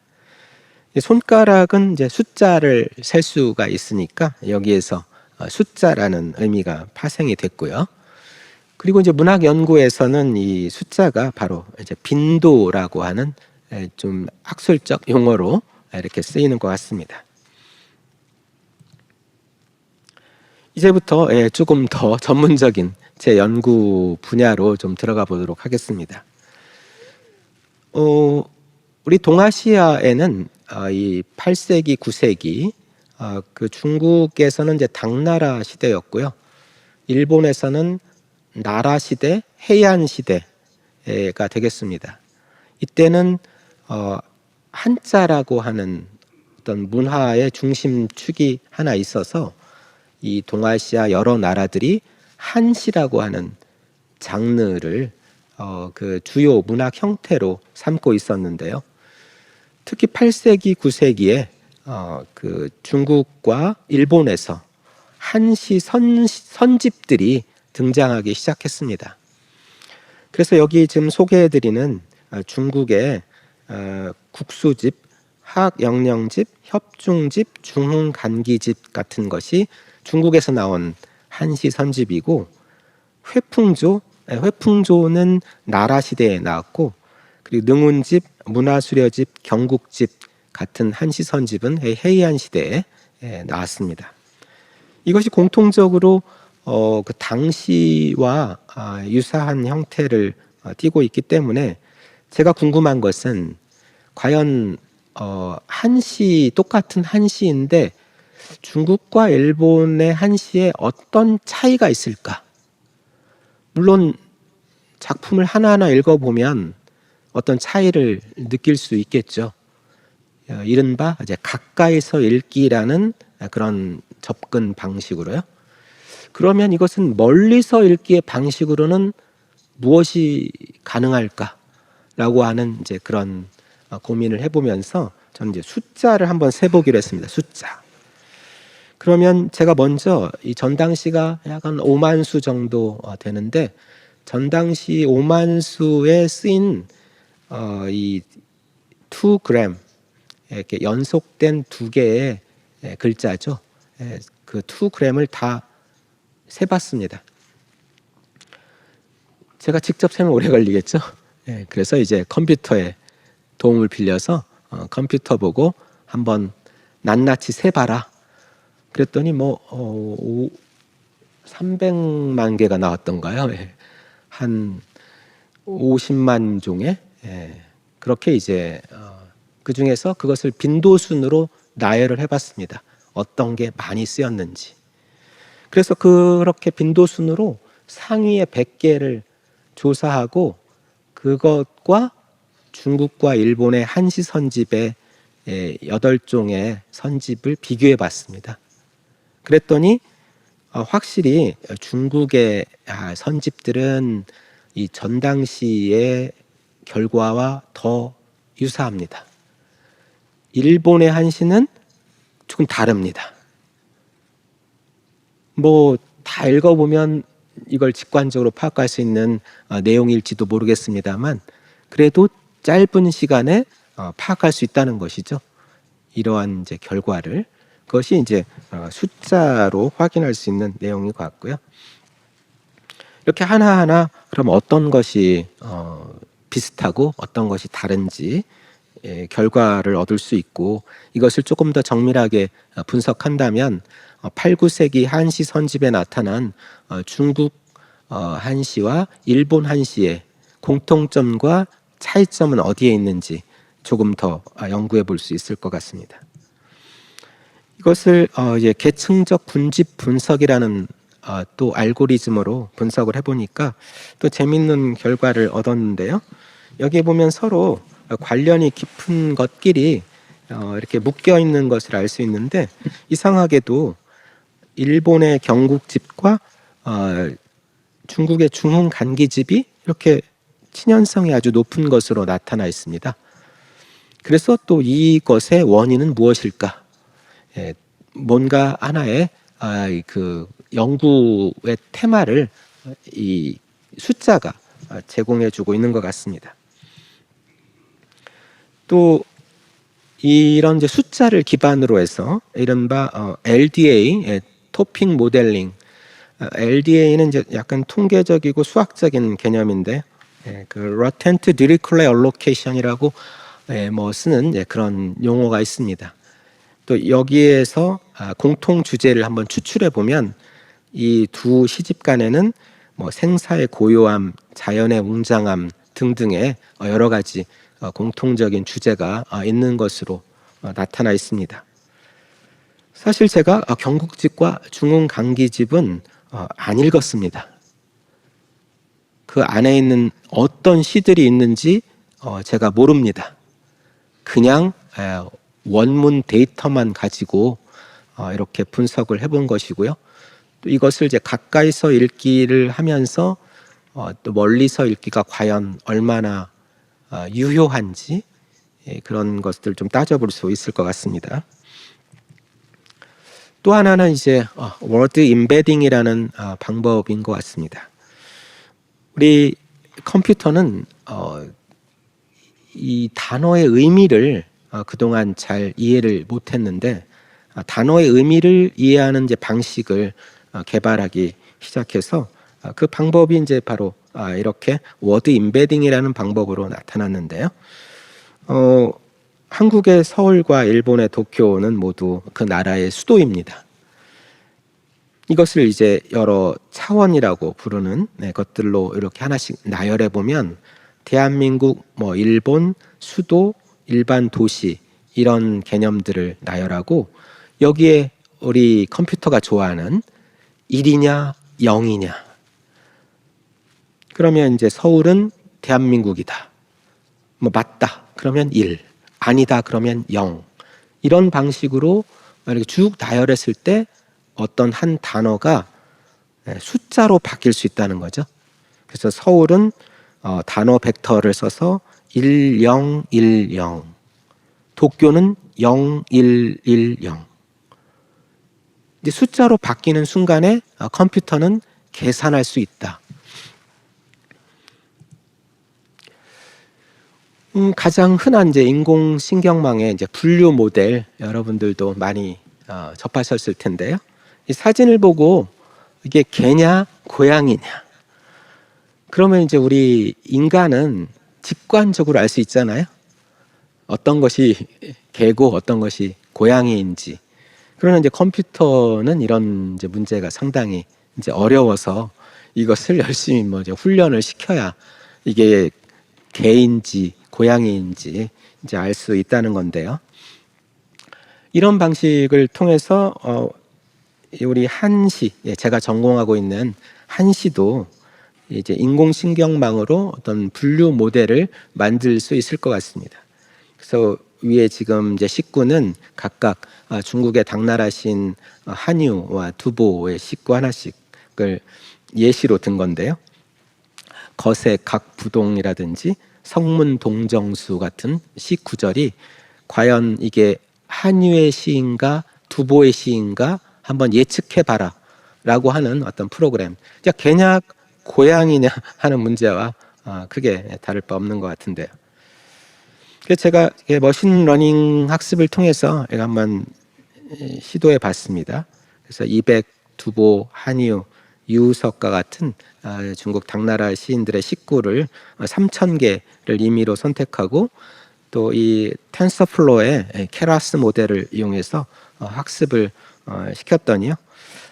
손가락은 이제 숫자를 셀 수가 있으니까 여기에서 숫자라는 의미가 파생이 됐고요. 그리고 이제 문학 연구에서는 이 숫자가 바로 이제 빈도라고 하는 좀 학술적 용어로 이렇게 쓰이는 것 같습니다. 이제부터 조금 더 전문적인 제 연구 분야로 좀 들어가 보도록 하겠습니다. 우리 동아시아에는 이 8세기, 9세기 그 중국에서는 이제 당나라 시대였고요. 일본에서는 나라 시대, 해안 시대가 되겠습니다. 이때는 한자라고 하는 어떤 문화의 중심축이 하나 있어서 이 동아시아 여러 나라들이 한시라고 하는 장르를 그 주요 문학 형태로 삼고 있었는데요. 특히 8세기, 9세기에 그 중국과 일본에서 한시 선집들이 등장하기 시작했습니다. 그래서 여기 지금 소개해드리는 중국의 국수집, 학영령집, 협중집, 중흥간기집 같은 것이 중국에서 나온 한시 선집이고, 회풍조는 나라 시대에 나왔고, 그리고 능운집, 문화수려집, 경국집 같은 한시 선집은 해이안 시대에 나왔습니다. 이것이 공통적으로 그 당시와 유사한 형태를 띠고 있기 때문에 제가 궁금한 것은 과연 한시, 똑같은 한시인데 중국과 일본의 한시에 어떤 차이가 있을까? 물론 작품을 하나하나 읽어보면 어떤 차이를 느낄 수 있겠죠. 이른바 이제 가까이서 읽기라는 그런 접근 방식으로요. 그러면 이것은 멀리서 읽기의 방식으로는 무엇이 가능할까라고 하는 이제 그런 고민을 해보면서 저는 이제 숫자를 한번 세보기로 했습니다. 숫자. 그러면 제가 먼저 이 전당시가 약간 5만 수 정도 되는데, 전당시 5만 수에 쓰인 이 2g 이렇게 연속된 두 개의 글자죠. 그 2g을 다 세봤습니다. 제가 직접 세면 오래 걸리겠죠. 그래서 이제 컴퓨터의 도움을 빌려서 컴퓨터 보고 한번 낱낱이 세봐라. 그랬더니 300만 개가 나왔던가요? 한 50만 종에 그렇게 이제 그 중에서 그것을 빈도순으로 나열을 해봤습니다. 어떤 게 많이 쓰였는지. 그래서 그렇게 빈도순으로 상위의 100개를 조사하고 그것과 중국과 일본의 한시 선집의 8종의 선집을 비교해 봤습니다. 그랬더니 확실히 중국의 선집들은 이 전당시의 결과와 더 유사합니다. 일본의 한시는 조금 다릅니다. 다 읽어보면 이걸 직관적으로 파악할 수 있는 내용일지도 모르겠습니다만, 그래도 짧은 시간에 파악할 수 있다는 것이죠. 이러한 이제 결과를. 그것이 이제 숫자로 확인할 수 있는 내용인 것 같고요. 이렇게 하나하나 그럼 어떤 것이 비슷하고 어떤 것이 다른지 결과를 얻을 수 있고, 이것을 조금 더 정밀하게 분석한다면 8, 9세기 한시 선집에 나타난 중국 한시와 일본 한시의 공통점과 차이점은 어디에 있는지 조금 더 연구해 볼 수 있을 것 같습니다. 이것을 이제 계층적 군집 분석이라는 또 알고리즘으로 분석을 해보니까 또 재밌는 결과를 얻었는데요. 여기에 보면 서로 관련이 깊은 것끼리 이렇게 묶여 있는 것을 알 수 있는데, 이상하게도 일본의 경국집과 중국의 중흥간기집이 이렇게 친연성이 아주 높은 것으로 나타나 있습니다. 그래서 또 이것의 원인은 무엇일까? 뭔가 하나의 그 연구의 테마를 이 숫자가 제공해주고 있는 것 같습니다. 또 이런 이제 숫자를 기반으로 해서 이른바 LDA, 토핑 모델링. LDA는 이제 약간 통계적이고 수학적인 개념인데, 그 Latent Dirichlet Allocation이라고 뭐 쓰는 그런 용어가 있습니다. 또 여기에서 공통 주제를 한번 추출해 보면 이 두 시집 간에는 뭐 생사의 고요함, 자연의 웅장함 등등의 여러 가지 공통적인 주제가 있는 것으로 나타나 있습니다. 사실 제가 경국집과 중흥강기집은 안 읽었습니다. 그 안에 있는 어떤 시들이 있는지 제가 모릅니다. 그냥 원문 데이터만 가지고 이렇게 분석을 해본 것이고요. 또 이것을 이제 가까이서 읽기를 하면서 또 멀리서 읽기가 과연 얼마나 유효한지 그런 것들 좀 따져볼 수 있을 것 같습니다. 또 하나는 이제 워드 임베딩이라는 방법인 것 같습니다. 우리 컴퓨터는 이 단어의 의미를 그동안 잘 이해를 못했는데 단어의 의미를 이해하는 이제 방식을 개발하기 시작해서 그 방법이 이제 바로 이렇게 워드 임베딩이라는 방법으로 나타났는데요. 한국의 서울과 일본의 도쿄는 모두 그 나라의 수도입니다. 이것을 이제 여러 차원이라고 부르는 것들로 이렇게 하나씩 나열해 보면 대한민국, 뭐 일본, 수도, 일반 도시 이런 개념들을 나열하고 여기에 우리 컴퓨터가 좋아하는 1이냐 0이냐 그러면 이제 서울은 대한민국이다. 뭐 맞다 그러면 1, 아니다 그러면 0 이런 방식으로 이렇게 쭉 나열했을 때 어떤 한 단어가 숫자로 바뀔 수 있다는 거죠. 그래서 서울은 단어 벡터를 써서 1010, 도쿄는 0110. 이제 숫자로 바뀌는 순간에 컴퓨터는 계산할 수 있다. 가장 흔한 이제 인공신경망의 이제 분류 모델 여러분들도 많이 접하셨을 텐데요. 이 사진을 보고 이게 개냐 고양이냐 그러면 이제 우리 인간은 직관적으로 알 수 있잖아요. 어떤 것이 개고 어떤 것이 고양이인지. 그러나 이제 컴퓨터는 이런 이제 문제가 상당히 이제 어려워서 이것을 열심히 뭐 이제 훈련을 시켜야 이게 개인지 고양이인지 이제 알 수 있다는 건데요. 이런 방식을 통해서 우리 한시, 제가 전공하고 있는 한시도 이제 인공신경망으로 어떤 분류 모델을 만들 수 있을 것 같습니다. 그래서 위에 지금 이제 식구는 각각 중국의 당나라신 한유와 두보의 식구 하나씩을 예시로 든 건데요. 거세 각부동이라든지 성문 동정수 같은 시 구절이 과연 이게 한유의 시인가 두보의 시인가 한번 예측해봐라 라고 하는 어떤 프로그램. 개냐 고양이냐 하는 문제와 크게 다를 바 없는 것 같은데요. 그래서 제가 머신러닝 학습을 통해서 한번 시도해 봤습니다. 그래서 이백, 두보, 한유, 유석과 같은 중국 당나라 시인들의 식구를 3,000개를 임의로 선택하고 또 이 텐서플로의 케라스 모델을 이용해서 학습을 시켰더니요.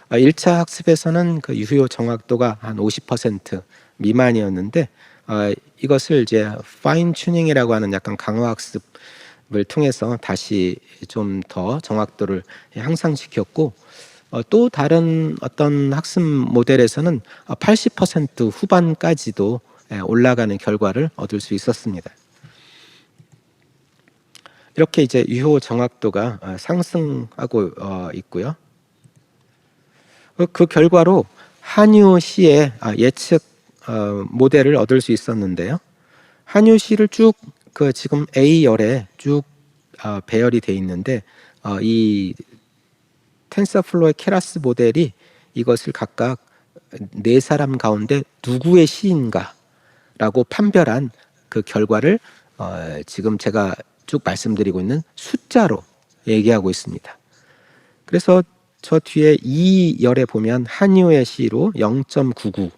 1차 학습에서는 그 유효 정확도가 한 50% 미만이었는데 이것을 이제 파인 튜닝이라고 하는 약간 강화 학습을 통해서 다시 좀 더 정확도를 향상시켰고 또 다른 어떤 학습 모델에서는 80% 후반까지도 올라가는 결과를 얻을 수 있었습니다. 이렇게 이제 유효 정확도가 상승하고 있고요. 그 결과로 한유시의 예측 모델을 얻을 수 있었는데요. 한유시를 쭉 그 지금 A열에 쭉 배열이 돼 있는데 이 텐서플로의 케라스 모델이 이것을 각각 4사람 가운데 누구의 시인가라고 판별한 그 결과를 지금 제가 쭉 말씀드리고 있는 숫자로 얘기하고 있습니다. 그래서 저 뒤에 2열에 보면 한유의 시로 0.99,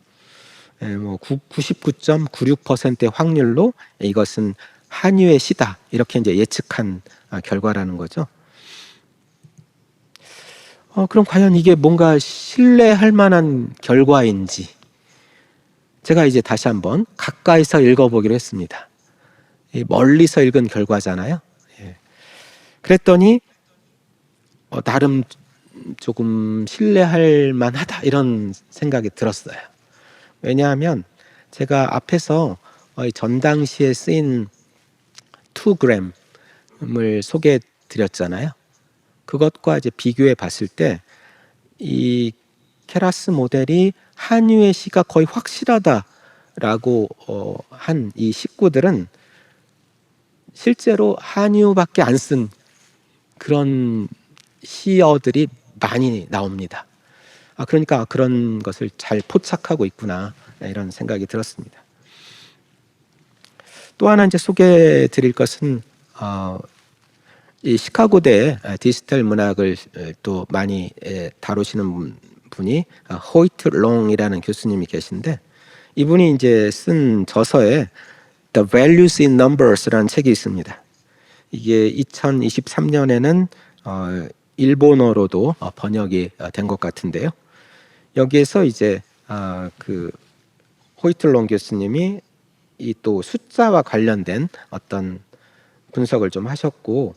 99.96%의 확률로 이것은 한유의 시다, 이렇게 이제 예측한 결과라는 거죠. 그럼 과연 이게 뭔가 신뢰할 만한 결과인지 제가 이제 다시 한번 가까이서 읽어보기로 했습니다. 멀리서 읽은 결과잖아요. 그랬더니 나름 조금 신뢰할 만하다, 이런 생각이 들었어요. 왜냐하면 제가 앞에서 전 당시에 쓰인 2g을 소개해 드렸잖아요. 그것과 이제 비교해 봤을 때 이 케라스 모델이 한유의 시가 거의 확실하다라고 한 이 식구들은 실제로 한유밖에 안 쓴 그런 시어들이 많이 나옵니다. 그러니까 그런 것을 잘 포착하고 있구나, 이런 생각이 들었습니다. 또 하나 이제 소개해 드릴 것은 이 시카고대 디지털 문학을 또 많이 다루시는 분이 호이트 롱이라는 교수님이 계신데, 이분이 이제 쓴 저서에 The Values in Numbers라는 책이 있습니다. 이게 2023년에는 일본어로도 번역이 된 것 같은데요. 여기에서 이제 그 호이트 롱 교수님이 이 또 숫자와 관련된 어떤 분석을 좀 하셨고,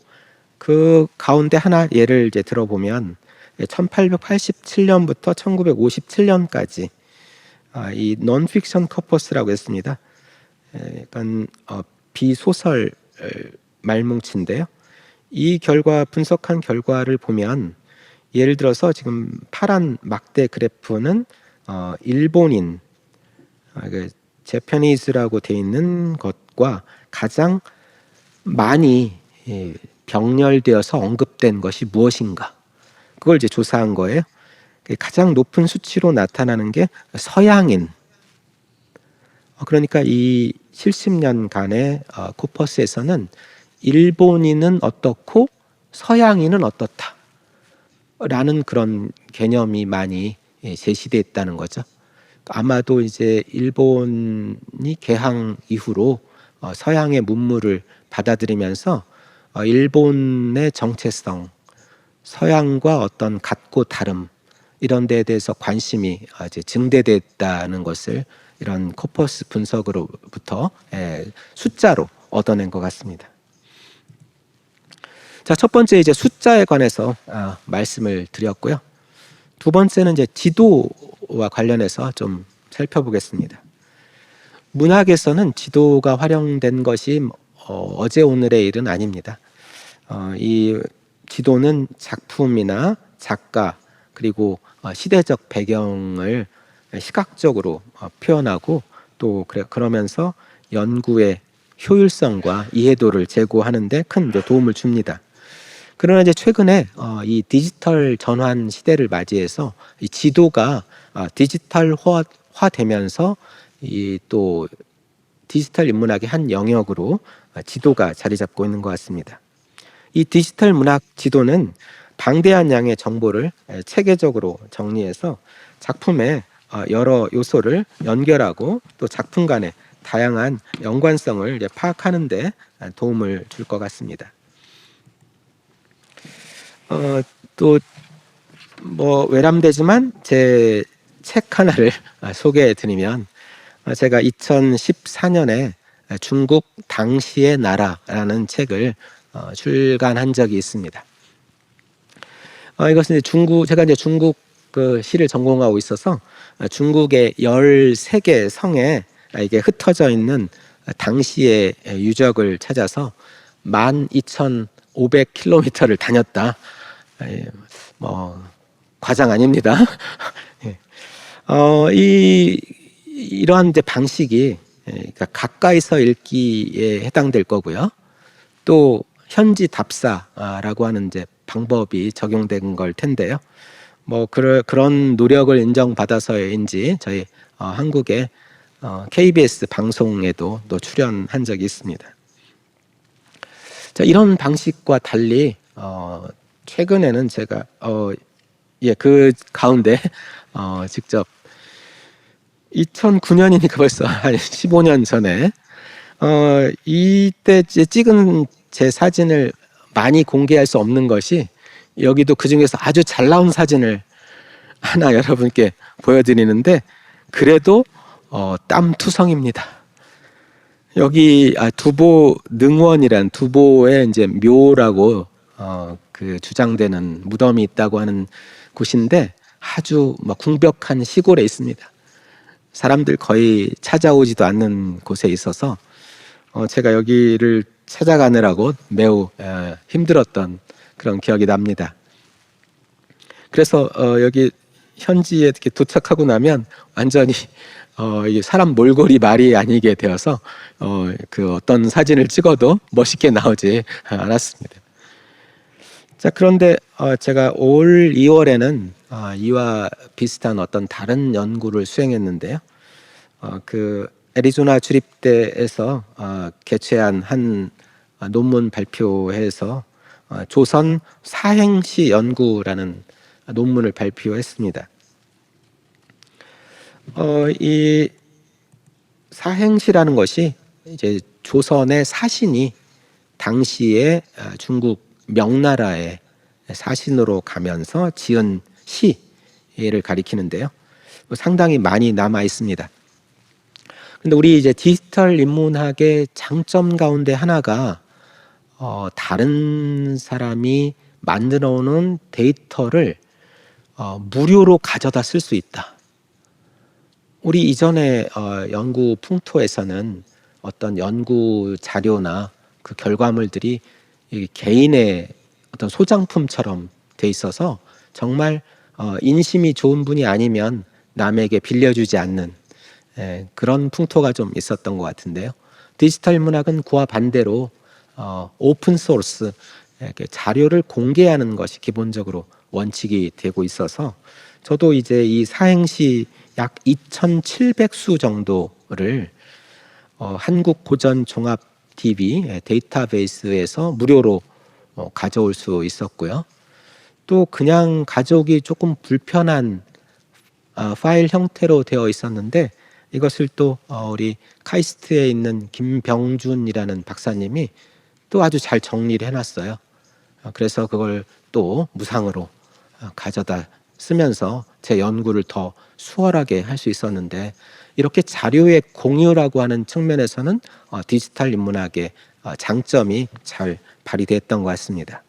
그 가운데 하나 예를 이제 들어보면 1887년부터 1957년까지 이 논픽션 커퍼스라고 했습니다. 약간 비소설 말뭉치인데요. 이 결과, 분석한 결과를 보면 예를 들어서 지금 파란 막대 그래프는 일본인 재패니즈라고 돼 있는 것과 가장 많이 병렬되어서 언급된 것이 무엇인가, 그걸 이제 조사한 거예요. 가장 높은 수치로 나타나는 게 서양인. 그러니까 이 70년간의 코퍼스에서는 일본인은 어떻고 서양인은 어떻다 라는 그런 개념이 많이 제시됐다는 거죠. 아마도 이제 일본이 개항 이후로 서양의 문물을 받아들이면서 일본의 정체성, 서양과 어떤 같고 다름, 이런 데에 대해서 관심이 이제 증대됐다는 것을 이런 코퍼스 분석으로부터 숫자로 얻어낸 것 같습니다. 자, 첫 번째 이제 숫자에 관해서 말씀을 드렸고요. 두 번째는 이제 지도와 관련해서 좀 살펴보겠습니다. 문학에서는 지도가 활용된 것이 어제 오늘의 일은 아닙니다. 이 지도는 작품이나 작가 그리고 시대적 배경을 시각적으로 표현하고 또 그러면서 연구의 효율성과 이해도를 제고하는 데 큰 도움을 줍니다. 그러나 이제 최근에 이 디지털 전환 시대를 맞이해서 이 지도가 디지털화되면서 이 또 디지털 인문학의 한 영역으로 지도가 자리 잡고 있는 것 같습니다. 이 디지털 문학 지도는 방대한 양의 정보를 체계적으로 정리해서 작품의 여러 요소를 연결하고 또 작품 간의 다양한 연관성을 파악하는 데 도움을 줄 것 같습니다. 또 뭐 외람되지만 제 책 하나를 소개해 드리면, 제가 2014년에 중국 당시의 나라라는 책을 출간한 적이 있습니다. 이것은 제가 이제 중국 그 시를 전공하고 있어서 중국의 13개 성에 이게 흩어져 있는 당시의 유적을 찾아서 12,500km를 다녔다. 뭐 과장 아닙니다. 이러한 이제 방식이 그러니까 가까이서 읽기에 해당될 거고요. 또 현지 답사라고 하는 이제 방법이 적용된 걸 텐데요. 뭐 그런 노력을 인정받아서인지 저희 한국의 KBS 방송에도 또 출연한 적이 있습니다. 자, 이런 방식과 달리 최근에는 제가 그 가운데 직접 2009년이니까 벌써 한 15년 전에 이때 찍은 제 사진을 많이 공개할 수 없는 것이, 여기도 그 중에서 아주 잘 나온 사진을 하나 여러분께 보여드리는데, 그래도 땀투성입니다. 여기 두보 능원이란 두보의 이제 묘라고 그 주장되는 무덤이 있다고 하는 곳인데, 아주 궁벽한 시골에 있습니다. 사람들 거의 찾아오지도 않는 곳에 있어서 제가 여기를 찾아가느라고 매우 힘들었던 그런 기억이 납니다. 그래서 여기 현지에 이렇게 도착하고 나면 완전히 이게 사람 몰골이 말이 아니게 되어서 그 어떤 사진을 찍어도 멋있게 나오지 않았습니다. 자, 그런데 제가 올 2월에는 이와 비슷한 어떤 다른 연구를 수행했는데요. 그 애리조나 주립대에서 개최한 한 논문 발표회에서 조선 사행시 연구라는 논문을 발표했습니다. 이 사행시라는 것이 이제 조선의 사신이 당시에 중국 명나라의 사신으로 가면서 지은 시를 가리키는데요. 상당히 많이 남아 있습니다. 근데 우리 이제 디지털 인문학의 장점 가운데 하나가 다른 사람이 만들어 오는 데이터를 무료로 가져다 쓸 수 있다. 우리 이전에 연구 풍토에서는 어떤 연구 자료나 그 결과물들이 개인의 어떤 소장품처럼 돼 있어서 정말 인심이 좋은 분이 아니면 남에게 빌려주지 않는 그런 풍토가 좀 있었던 것 같은데요. 디지털 문학은 그와 반대로 오픈 소스, 자료를 공개하는 것이 기본적으로 원칙이 되고 있어서, 저도 이제 이 사행시 약 2,700수 정도를 한국 고전 종합 DB 데이터베이스에서 무료로 가져올 수 있었고요. 또 그냥 가져오기 조금 불편한 파일 형태로 되어 있었는데, 이것을 또 우리 카이스트에 있는 김병준이라는 박사님이 또 아주 잘 정리를 해놨어요. 그래서 그걸 또 무상으로 가져다 쓰면서 제 연구를 더 수월하게 할 수 있었는데, 이렇게 자료의 공유라고 하는 측면에서는 디지털 인문학의 장점이 잘 발휘됐던 것 같습니다.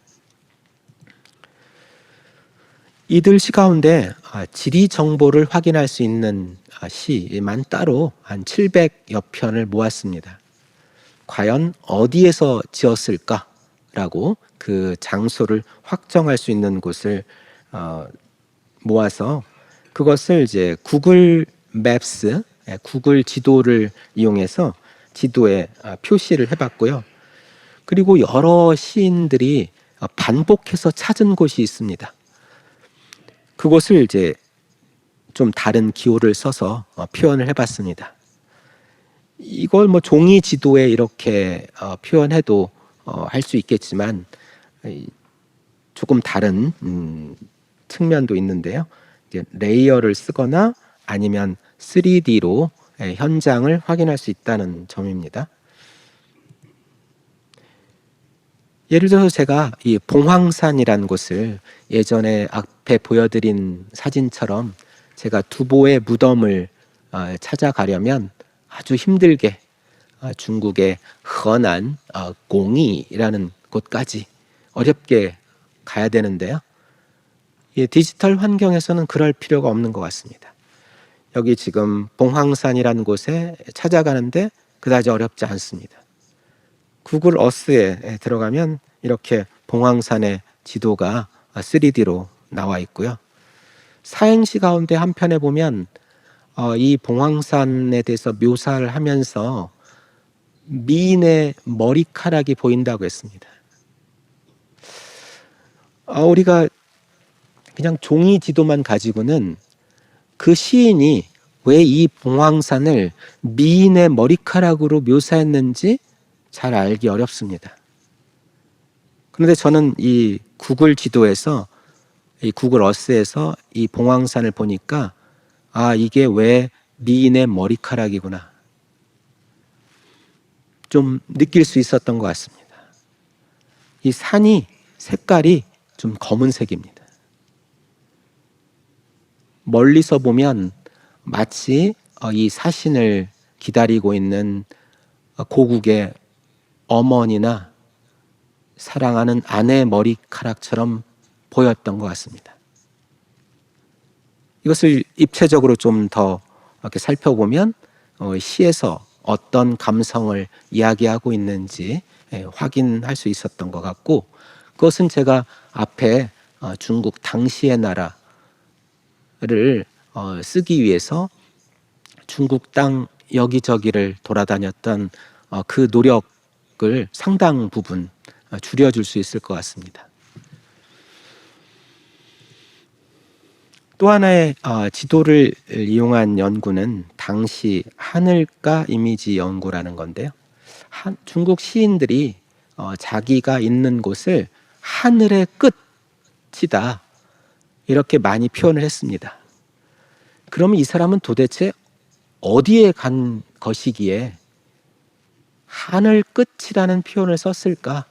이들 시 가운데 지리 정보를 확인할 수 있는 시만 따로 한 700여 편을 모았습니다. 과연 어디에서 지었을까라고 그 장소를 확정할 수 있는 곳을 모아서 그것을 이제 구글 맵스, 구글 지도를 이용해서 지도에 표시를 해봤고요. 그리고 여러 시인들이 반복해서 찾은 곳이 있습니다. 그곳을 이제 좀 다른 기호를 써서 표현을 해봤습니다. 이걸 뭐 종이 지도에 이렇게 표현해도 할 수 있겠지만 조금 다른 측면도 있는데요. 이제 레이어를 쓰거나 아니면 3D로 현장을 확인할 수 있다는 점입니다. 예를 들어서 제가 이 봉황산이라는 곳을 예전에 앞에 보여드린 사진처럼 제가 두보의 무덤을 찾아가려면 아주 힘들게 중국의 허난 공이라는 곳까지 어렵게 가야 되는데요. 디지털 환경에서는 그럴 필요가 없는 것 같습니다. 여기 지금 봉황산이라는 곳에 찾아가는데 그다지 어렵지 않습니다. 구글 어스에 들어가면 이렇게 봉황산의 지도가 3D로 나와 있고요. 사행시 가운데 한편에 보면 이 봉황산에 대해서 묘사를 하면서 미인의 머리카락이 보인다고 했습니다. 우리가 그냥 종이 지도만 가지고는 그 시인이 왜 이 봉황산을 미인의 머리카락으로 묘사했는지 잘 알기 어렵습니다. 그런데 저는 이 구글 지도에서, 이 구글 어스에서 이 봉황산을 보니까 이게 왜 미인의 머리카락이구나 좀 느낄 수 있었던 것 같습니다. 이 산이 색깔이 좀 검은색입니다. 멀리서 보면 마치 이 사신을 기다리고 있는 고국의 어머니나 사랑하는 아내의 머리카락처럼 보였던 것 같습니다. 이것을 입체적으로 좀 더 이렇게 살펴보면 시에서 어떤 감성을 이야기하고 있는지 확인할 수 있었던 것 같고, 그것은 제가 앞에 중국 당시의 나라를 쓰기 위해서 중국 땅 여기저기를 돌아다녔던 그 노력을 상당 부분 줄여줄 수 있을 것 같습니다. 또 하나의 지도를 이용한 연구는 당시 하늘가 이미지 연구라는 건데요. 중국 시인들이 자기가 있는 곳을 하늘의 끝이다 이렇게 많이 표현을 했습니다. 그러면 이 사람은 도대체 어디에 간 것이기에 하늘 끝이라는 표현을 썼을까?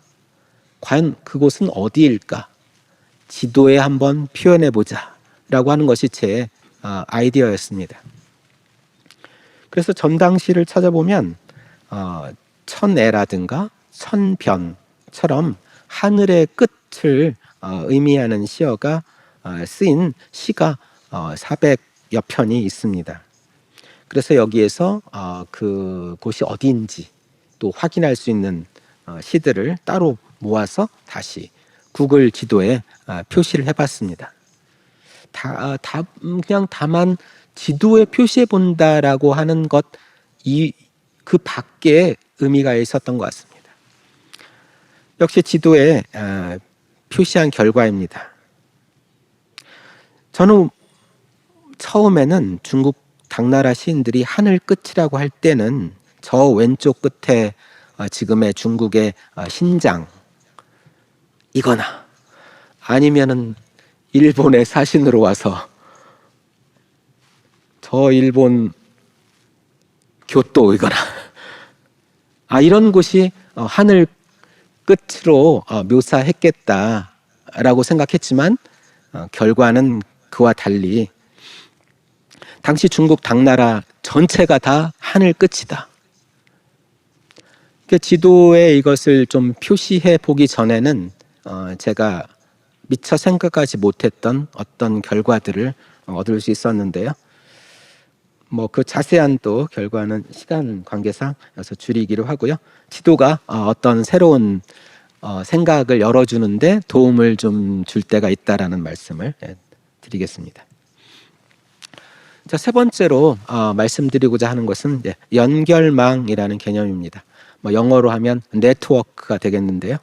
과연 그곳은 어디일까? 지도에 한번 표현해 보자 라고 하는 것이 제 아이디어였습니다. 그래서 전당시를 찾아보면 천애라든가 천변처럼 하늘의 끝을 의미하는 시어가 쓰인 시가 400여 편이 있습니다. 그래서 여기에서 그곳이 어디인지 또 확인할 수 있는 시들을 따로 모아서 다시 구글 지도에 표시를 해봤습니다. 그냥 다만 지도에 표시해 본다라고 하는 것, 그 밖에 의미가 있었던 것 같습니다. 역시 지도에 표시한 결과입니다. 저는 처음에는 중국 당나라 시인들이 하늘 끝이라고 할 때는 저 왼쪽 끝에 지금의 중국의 신장 이거나 아니면은 일본의 사신으로 와서 저 일본 교토이거나 이런 곳이 하늘 끝으로 묘사했겠다라고 생각했지만 결과는 그와 달리 당시 중국 당나라 전체가 다 하늘 끝이다. 지도에 이것을 좀 표시해 보기 전에는 제가 미처 생각하지 못했던 어떤 결과들을 얻을 수 있었는데요. 그 자세한 또 결과는 시간 관계상 여기서 줄이기로 하고요. 지도가 어떤 새로운 생각을 열어주는데 도움을 좀 줄 때가 있다라는 말씀을 드리겠습니다. 자, 세 번째로 말씀드리고자 하는 것은 연결망이라는 개념입니다. 영어로 하면 네트워크가 되겠는데요.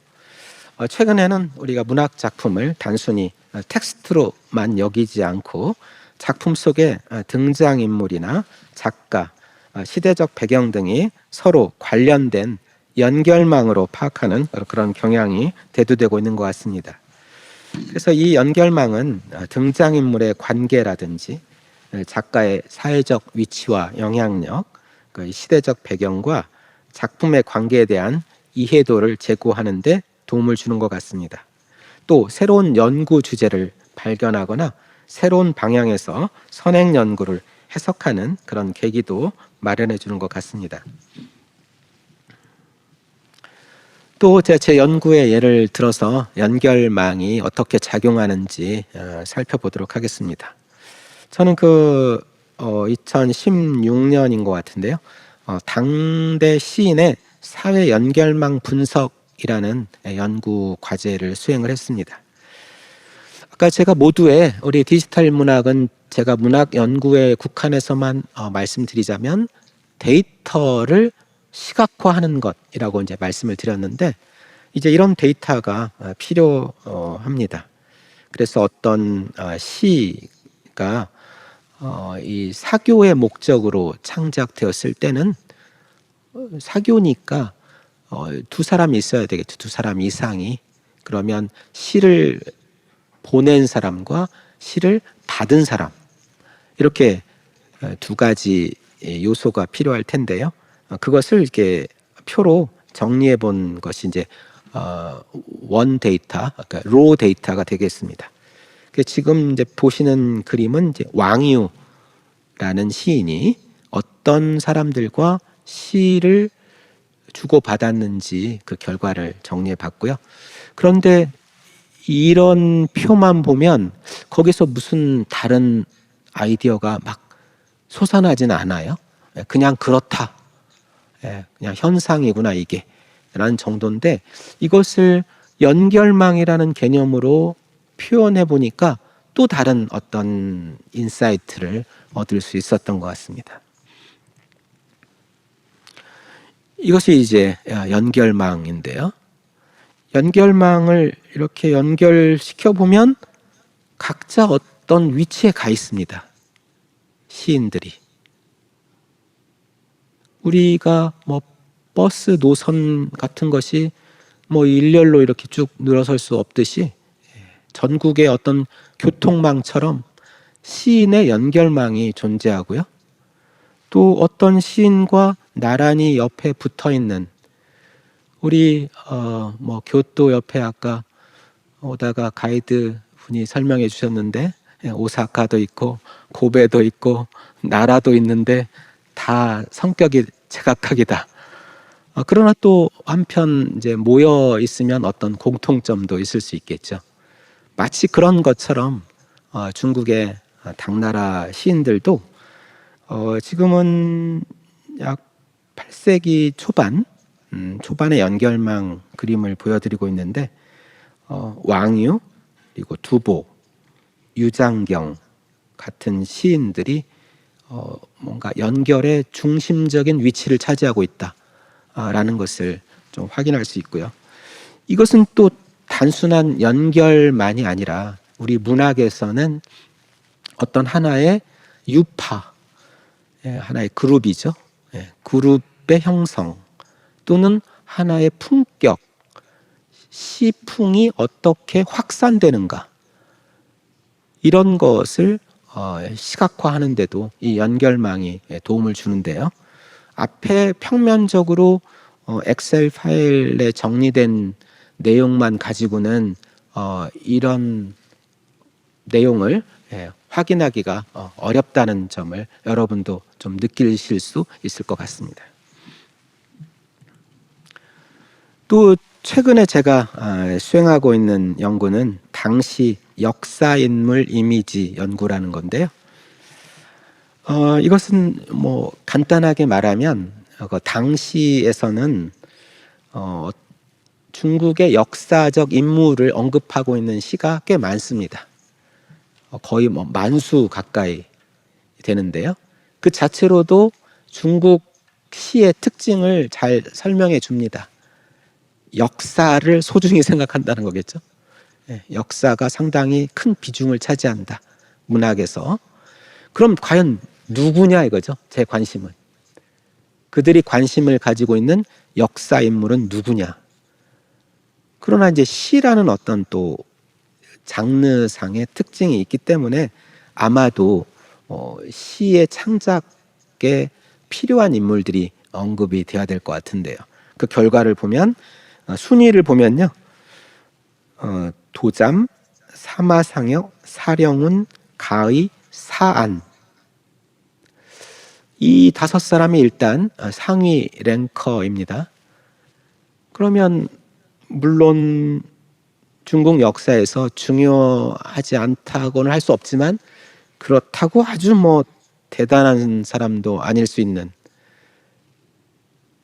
최근에는 우리가 문학 작품을 단순히 텍스트로만 여기지 않고 작품 속에 등장인물이나 작가, 시대적 배경 등이 서로 관련된 연결망으로 파악하는 그런 경향이 대두되고 있는 것 같습니다. 그래서 이 연결망은 등장인물의 관계라든지 작가의 사회적 위치와 영향력, 시대적 배경과 작품의 관계에 대한 이해도를 제고하는 데 도움을 주는 것 같습니다. 또 새로운 연구 주제를 발견하거나 새로운 방향에서 선행 연구를 해석하는 그런 계기도 마련해 주는 것 같습니다. 또 제 연구의 예를 들어서 연결망이 어떻게 작용하는지 살펴보도록 하겠습니다. 저는 2016년인 것 같은데요. 당대 시인의 사회 연결망 분석이라는 연구 과제를 수행을 했습니다. 아까 제가 모두의 우리 디지털 문학은 제가 문학 연구에 국한해서만 말씀드리자면 데이터를 시각화하는 것이라고 이제 말씀을 드렸는데 이제 이런 데이터가 필요합니다. 그래서 어떤 시가 이 사교의 목적으로 창작되었을 때는 사교니까 두 사람이 있어야 되겠죠. 두 사람 이상이. 그러면 시를 보낸 사람과 시를 받은 사람, 이렇게 두 가지 요소가 필요할 텐데요. 그것을 이렇게 표로 정리해 본 것이 이제 원 데이터, 그러니까 로 데이터가 되겠습니다. 지금 이제 보시는 그림은 이제 왕유라는 시인이 어떤 사람들과 시를 주고받았는지 그 결과를 정리해 봤고요. 그런데 이런 표만 보면 거기서 무슨 다른 아이디어가 막 솟아나지는 않아요. 그냥 그렇다. 그냥 현상이구나 이게 라는 정도인데, 이것을 연결망이라는 개념으로 표현해 보니까 또 다른 어떤 인사이트를 얻을 수 있었던 것 같습니다. 이것이 이제 연결망인데요. 연결망을 이렇게 연결시켜 보면 각자 어떤 위치에 가 있습니다. 시인들이. 우리가 뭐 버스 노선 같은 것이 뭐 일렬로 이렇게 쭉 늘어설 수 없듯이 전국의 어떤 교통망처럼 시인의 연결망이 존재하고요. 또 어떤 시인과 나란히 옆에 붙어 있는, 우리 뭐 교토 옆에 아까 오다가 가이드 분이 설명해 주셨는데 오사카도 있고 고베도 있고 나라도 있는데 다 성격이 제각각이다. 그러나 또 한편 이제 모여 있으면 어떤 공통점도 있을 수 있겠죠. 마치 그런 것처럼 중국의 당나라 시인들도 지금은 약 8세기 초반, 초반의 연결망 그림을 보여드리고 있는데, 왕유, 그리고 두보, 유장경 같은 시인들이 뭔가 연결의 중심적인 위치를 차지하고 있다라는 것을 좀 확인할 수 있고요. 이것은 또 단순한 연결만이 아니라 우리 문학에서는 어떤 하나의 유파, 하나의 그룹이죠. 그룹의 형성 또는 하나의 품격, 시풍이 어떻게 확산되는가, 이런 것을 시각화하는 데도 이 연결망이 도움을 주는데요. 앞에 평면적으로 엑셀 파일에 정리된 내용만 가지고는 이런 내용을 확인하기가 어렵다는 점을 여러분도 좀 느끼실 수 있을 것 같습니다. 또 최근에 제가 수행하고 있는 연구는 당시 역사인물 이미지 연구라는 건데요. 이것은 뭐 간단하게 말하면 당시에서는 중국의 역사적 인물을 언급하고 있는 시가 꽤 많습니다. 거의 뭐 만수 가까이 되는데요. 그 자체로도 중국 시의 특징을 잘 설명해 줍니다. 역사를 소중히 생각한다는 거겠죠. 역사가 상당히 큰 비중을 차지한다, 문학에서. 그럼 과연 누구냐 이거죠. 제 관심은. 그들이 관심을 가지고 있는 역사 인물은 누구냐. 그러나 이제 시라는 어떤 또 장르상의 특징이 있기 때문에 아마도 시의 창작에 필요한 인물들이 언급이 돼야 될 것 같은데요. 그 결과를 보면, 순위를 보면요, 도잠, 사마상혁, 사령운, 가의, 사안, 이 5사람이 일단 상위 랭커입니다. 그러면 물론 중국 역사에서 중요하지 않다고는 할 수 없지만, 그렇다고 아주 뭐 대단한 사람도 아닐 수 있는,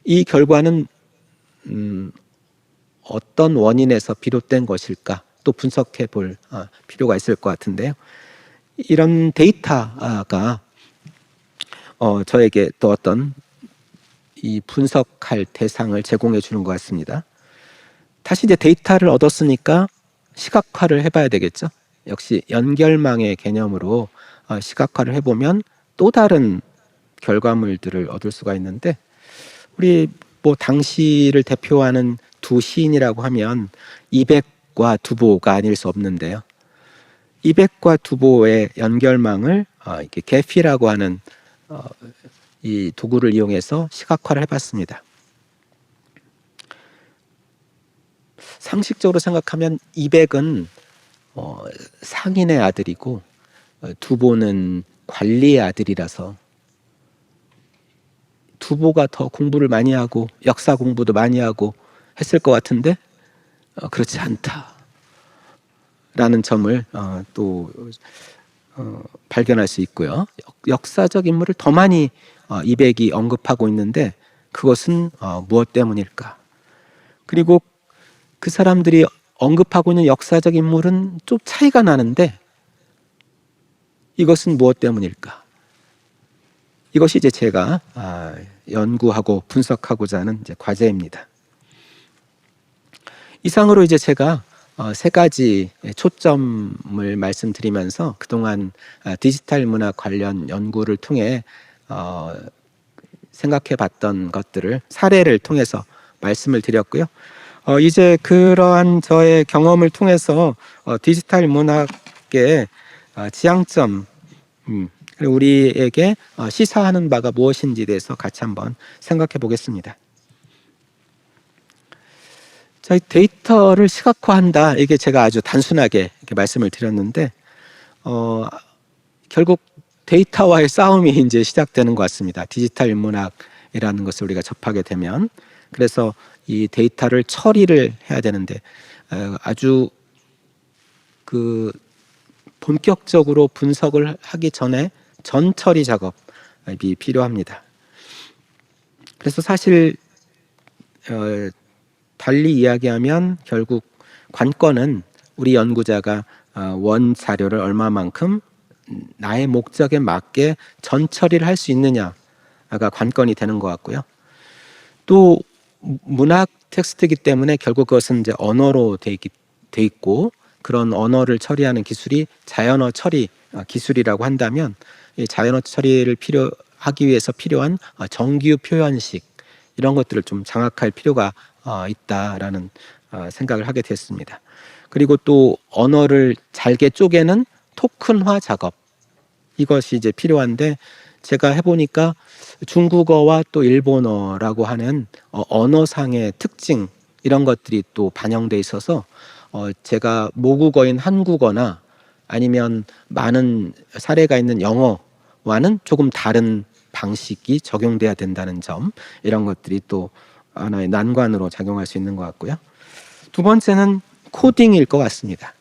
이 결과는 어떤 원인에서 비롯된 것일까 또 분석해 볼 필요가 있을 것 같은데요. 이런 데이터가 저에게 또 어떤 이 분석할 대상을 제공해 주는 것 같습니다. 다시 이제 데이터를 얻었으니까 시각화를 해봐야 되겠죠. 역시 연결망의 개념으로 시각화를 해보면 또 다른 결과물들을 얻을 수가 있는데, 우리 뭐 당시를 대표하는 두 시인이라고 하면 이백과 두보가 아닐 수 없는데요. 이백과 두보의 연결망을 이렇게 개피라고 하는 이 도구를 이용해서 시각화를 해봤습니다. 상식적으로 생각하면 이백은 상인의 아들이고 두보는 관리의 아들이라서 두보가 더 공부를 많이 하고 역사 공부도 많이 하고 했을 것 같은데 그렇지 않다라는 점을 또 발견할 수 있고요. 역사적 인물을 더 많이 이백이 언급하고 있는데 그것은 무엇 때문일까? 그리고 그 사람들이 언급하고 있는 역사적 인물은 좀 차이가 나는데 이것은 무엇 때문일까? 이것이 이제 제가 연구하고 분석하고자 하는 이제 과제입니다. 이상으로 이제 제가 세 가지 초점을 말씀드리면서 그동안 디지털 문화 관련 연구를 통해 생각해 봤던 것들을 사례를 통해서 말씀을 드렸고요. 이제 그러한 저의 경험을 통해서 디지털 문학의 지향점, 그리고 우리에게 시사하는 바가 무엇인지에 대해서 같이 한번 생각해 보겠습니다. 자, 데이터를 시각화한다. 이게 제가 아주 단순하게 이렇게 말씀을 드렸는데 결국 데이터와의 싸움이 이제 시작되는 것 같습니다. 디지털 문학이라는 것을 우리가 접하게 되면 그래서 이 데이터를 처리를 해야 되는데 아주 그 본격적으로 분석을 하기 전에 전 처리 작업이 필요합니다. 그래서 사실 달리 이야기하면 결국 관건은 우리 연구자가 원 자료를 얼마만큼 나의 목적에 맞게 전 처리를 할 수 있느냐가 관건이 되는 것 같고요. 또 문학 텍스트이기 때문에 결국 그것은 이제 언어로 돼 있고 그런 언어를 처리하는 기술이 자연어 처리 기술이라고 한다면 이 자연어 처리를 하기 위해서 필요한 정규 표현식 이런 것들을 좀 장악할 필요가 있다라는 생각을 하게 됐습니다. 그리고 또 언어를 잘게 쪼개는 토큰화 작업 이것이 이제 필요한데 제가 해보니까 중국어와 또 일본어라고 하는 언어상의 특징 이런 것들이 또 반영돼 있어서 제가 모국어인 한국어나 아니면 많은 사례가 있는 영어와는 조금 다른 방식이 적용돼야 된다는 점 이런 것들이 또 하나의 난관으로 작용할 수 있는 것 같고요. 두 번째는 코딩일 것 같습니다.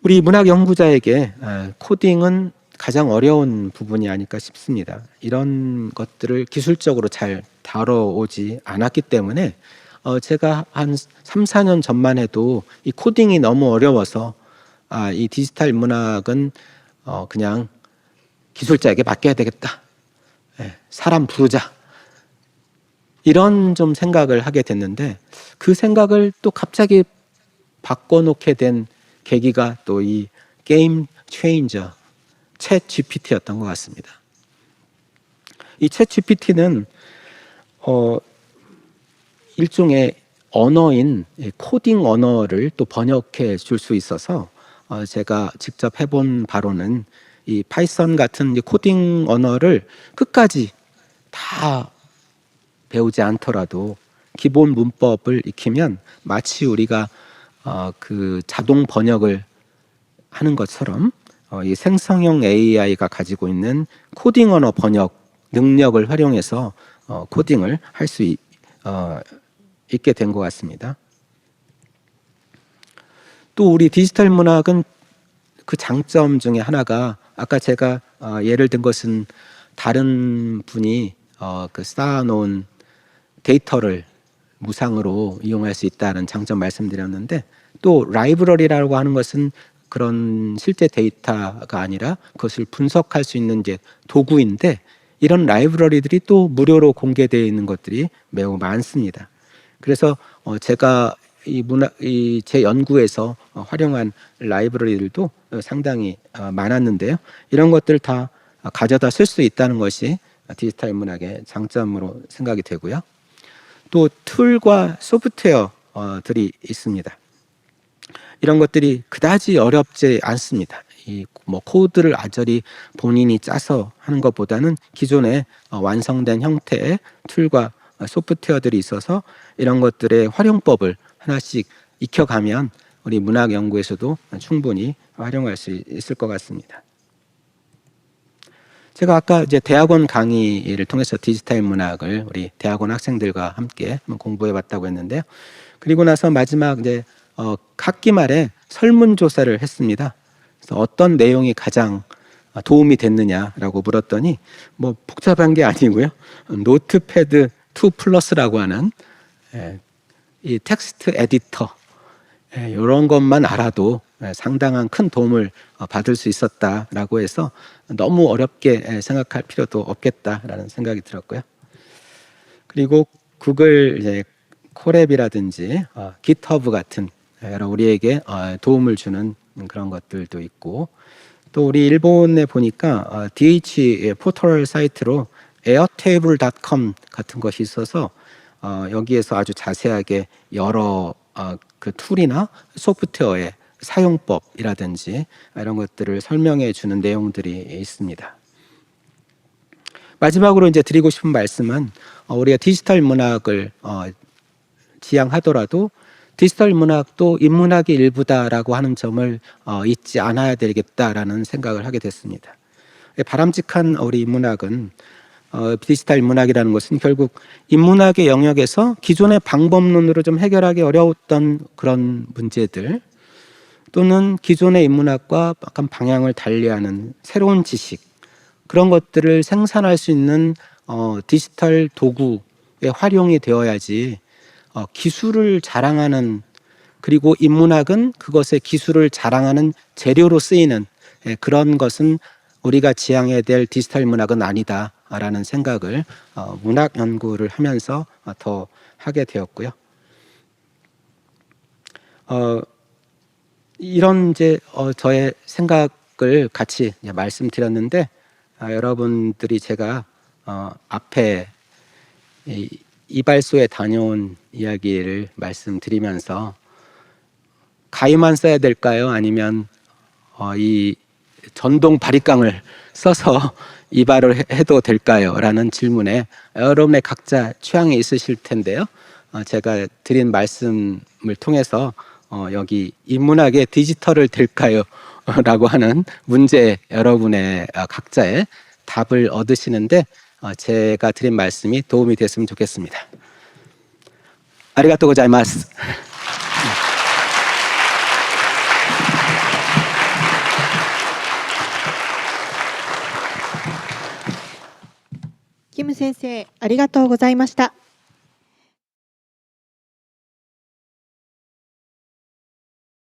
우리 문학 연구자에게 코딩은 가장 어려운 부분이 아닐까 싶습니다. 이런 것들을 기술적으로 잘 다뤄오지 않았기 때문에 제가 한 3, 4년 전만 해도 이 코딩이 너무 어려워서 이 디지털 문학은 그냥 기술자에게 맡겨야 되겠다. 사람 부르자. 이런 좀 생각을 하게 됐는데 그 생각을 또 갑자기 바꿔놓게 된 계기가 또 이 게임 체인저 챗 GPT였던 것 같습니다. 이 챗 GPT는 일종의 언어인 코딩 언어를 또 번역해 줄 수 있어서 제가 직접 해본 바로는 이 파이썬 같은 코딩 언어를 끝까지 다 배우지 않더라도 기본 문법을 익히면 마치 우리가 그 자동 번역을 하는 것처럼 이 생성형 AI가 가지고 있는 코딩 언어 번역 능력을 활용해서 코딩을 할 수 있게 된 것 같습니다. 또 우리 디지털 문학은 그 장점 중에 하나가 아까 제가 예를 든 것은 다른 분이 그 쌓아놓은 데이터를 무상으로 이용할 수 있다는 장점 말씀드렸는데 또 라이브러리라고 하는 것은 그런 실제 데이터가 아니라 그것을 분석할 수 있는 이제 도구인데 이런 라이브러리들이 또 무료로 공개되어 있는 것들이 매우 많습니다. 그래서 제가 제 연구에서 활용한 라이브러리들도 상당히 많았는데요. 이런 것들 다 가져다 쓸 수 있다는 것이 디지털 문학의 장점으로 생각이 되고요. 또 툴과 소프트웨어들이 있습니다. 이런 것들이 그다지 어렵지 않습니다. 이 뭐 코드를 아저리 본인이 짜서 하는 것보다는 기존에 완성된 형태의 툴과 소프트웨어들이 있어서 이런 것들의 활용법을 하나씩 익혀가면 우리 문학 연구에서도 충분히 활용할 수 있을 것 같습니다. 제가 아까 이제 대학원 강의를 통해서 디지털 문학을 우리 대학원 학생들과 함께 한번 공부해 봤다고 했는데요. 그리고 나서 마지막 이제 학기 말에 설문조사를 했습니다. 그래서 어떤 내용이 가장 도움이 됐느냐라고 물었더니 뭐 복잡한 게 아니고요. 노트패드 2 플러스라고 하는 이 텍스트 에디터 이런 것만 알아도 상당한 큰 도움을 받을 수 있었다라고 해서 너무 어렵게 생각할 필요도 없겠다라는 생각이 들었고요. 그리고 구글 이제 콜앱이라든지 깃허브 같은 여러 우리에게 도움을 주는 그런 것들도 있고, 또 우리 일본에 보니까 DH 포털 사이트로 airtable.com 같은 것이 있어서 여기에서 아주 자세하게 여러 그 툴이나 소프트웨어의 사용법이라든지 이런 것들을 설명해 주는 내용들이 있습니다. 마지막으로 이제 드리고 싶은 말씀은 우리가 디지털 문학을 지향하더라도 디지털 문학도 인문학의 일부다라고 하는 점을 잊지 않아야 되겠다라는 생각을 하게 됐습니다. 바람직한 우리 인문학은 디지털 문학이라는 것은 결국 인문학의 영역에서 기존의 방법론으로 좀 해결하기 어려웠던 그런 문제들, 또는 기존의 인문학과 약간 방향을 달리하는 새로운 지식, 그런 것들을 생산할 수 있는 디지털 도구의 활용이 되어야지 기술을 자랑하는, 그리고 인문학은 그것의 기술을 자랑하는 재료로 쓰이는 그런 것은 우리가 지향해야 될 디지털 문학은 아니다라는 생각을 문학 연구를 하면서 더 하게 되었고요. 이런 이제 저의 생각을 같이 말씀드렸는데, 여러분들이 제가 앞에 이발소에 다녀온 이야기를 말씀드리면서 가위만 써야 될까요? 아니면 이 전동 바리깡을 써서 이발을 해도 될까요? 라는 질문에 여러분의 각자 취향이 있으실 텐데요. 제가 드린 말씀을 통해서 여기 인문학의 디지털을 될까요? 라고 하는 문제에 여러분의 각자의 답을 얻으시는데 제가 드린 말씀이 도움이 됐으면 좋겠습니다. 아리가또 고자이마스.キム先生、ありがとうございました。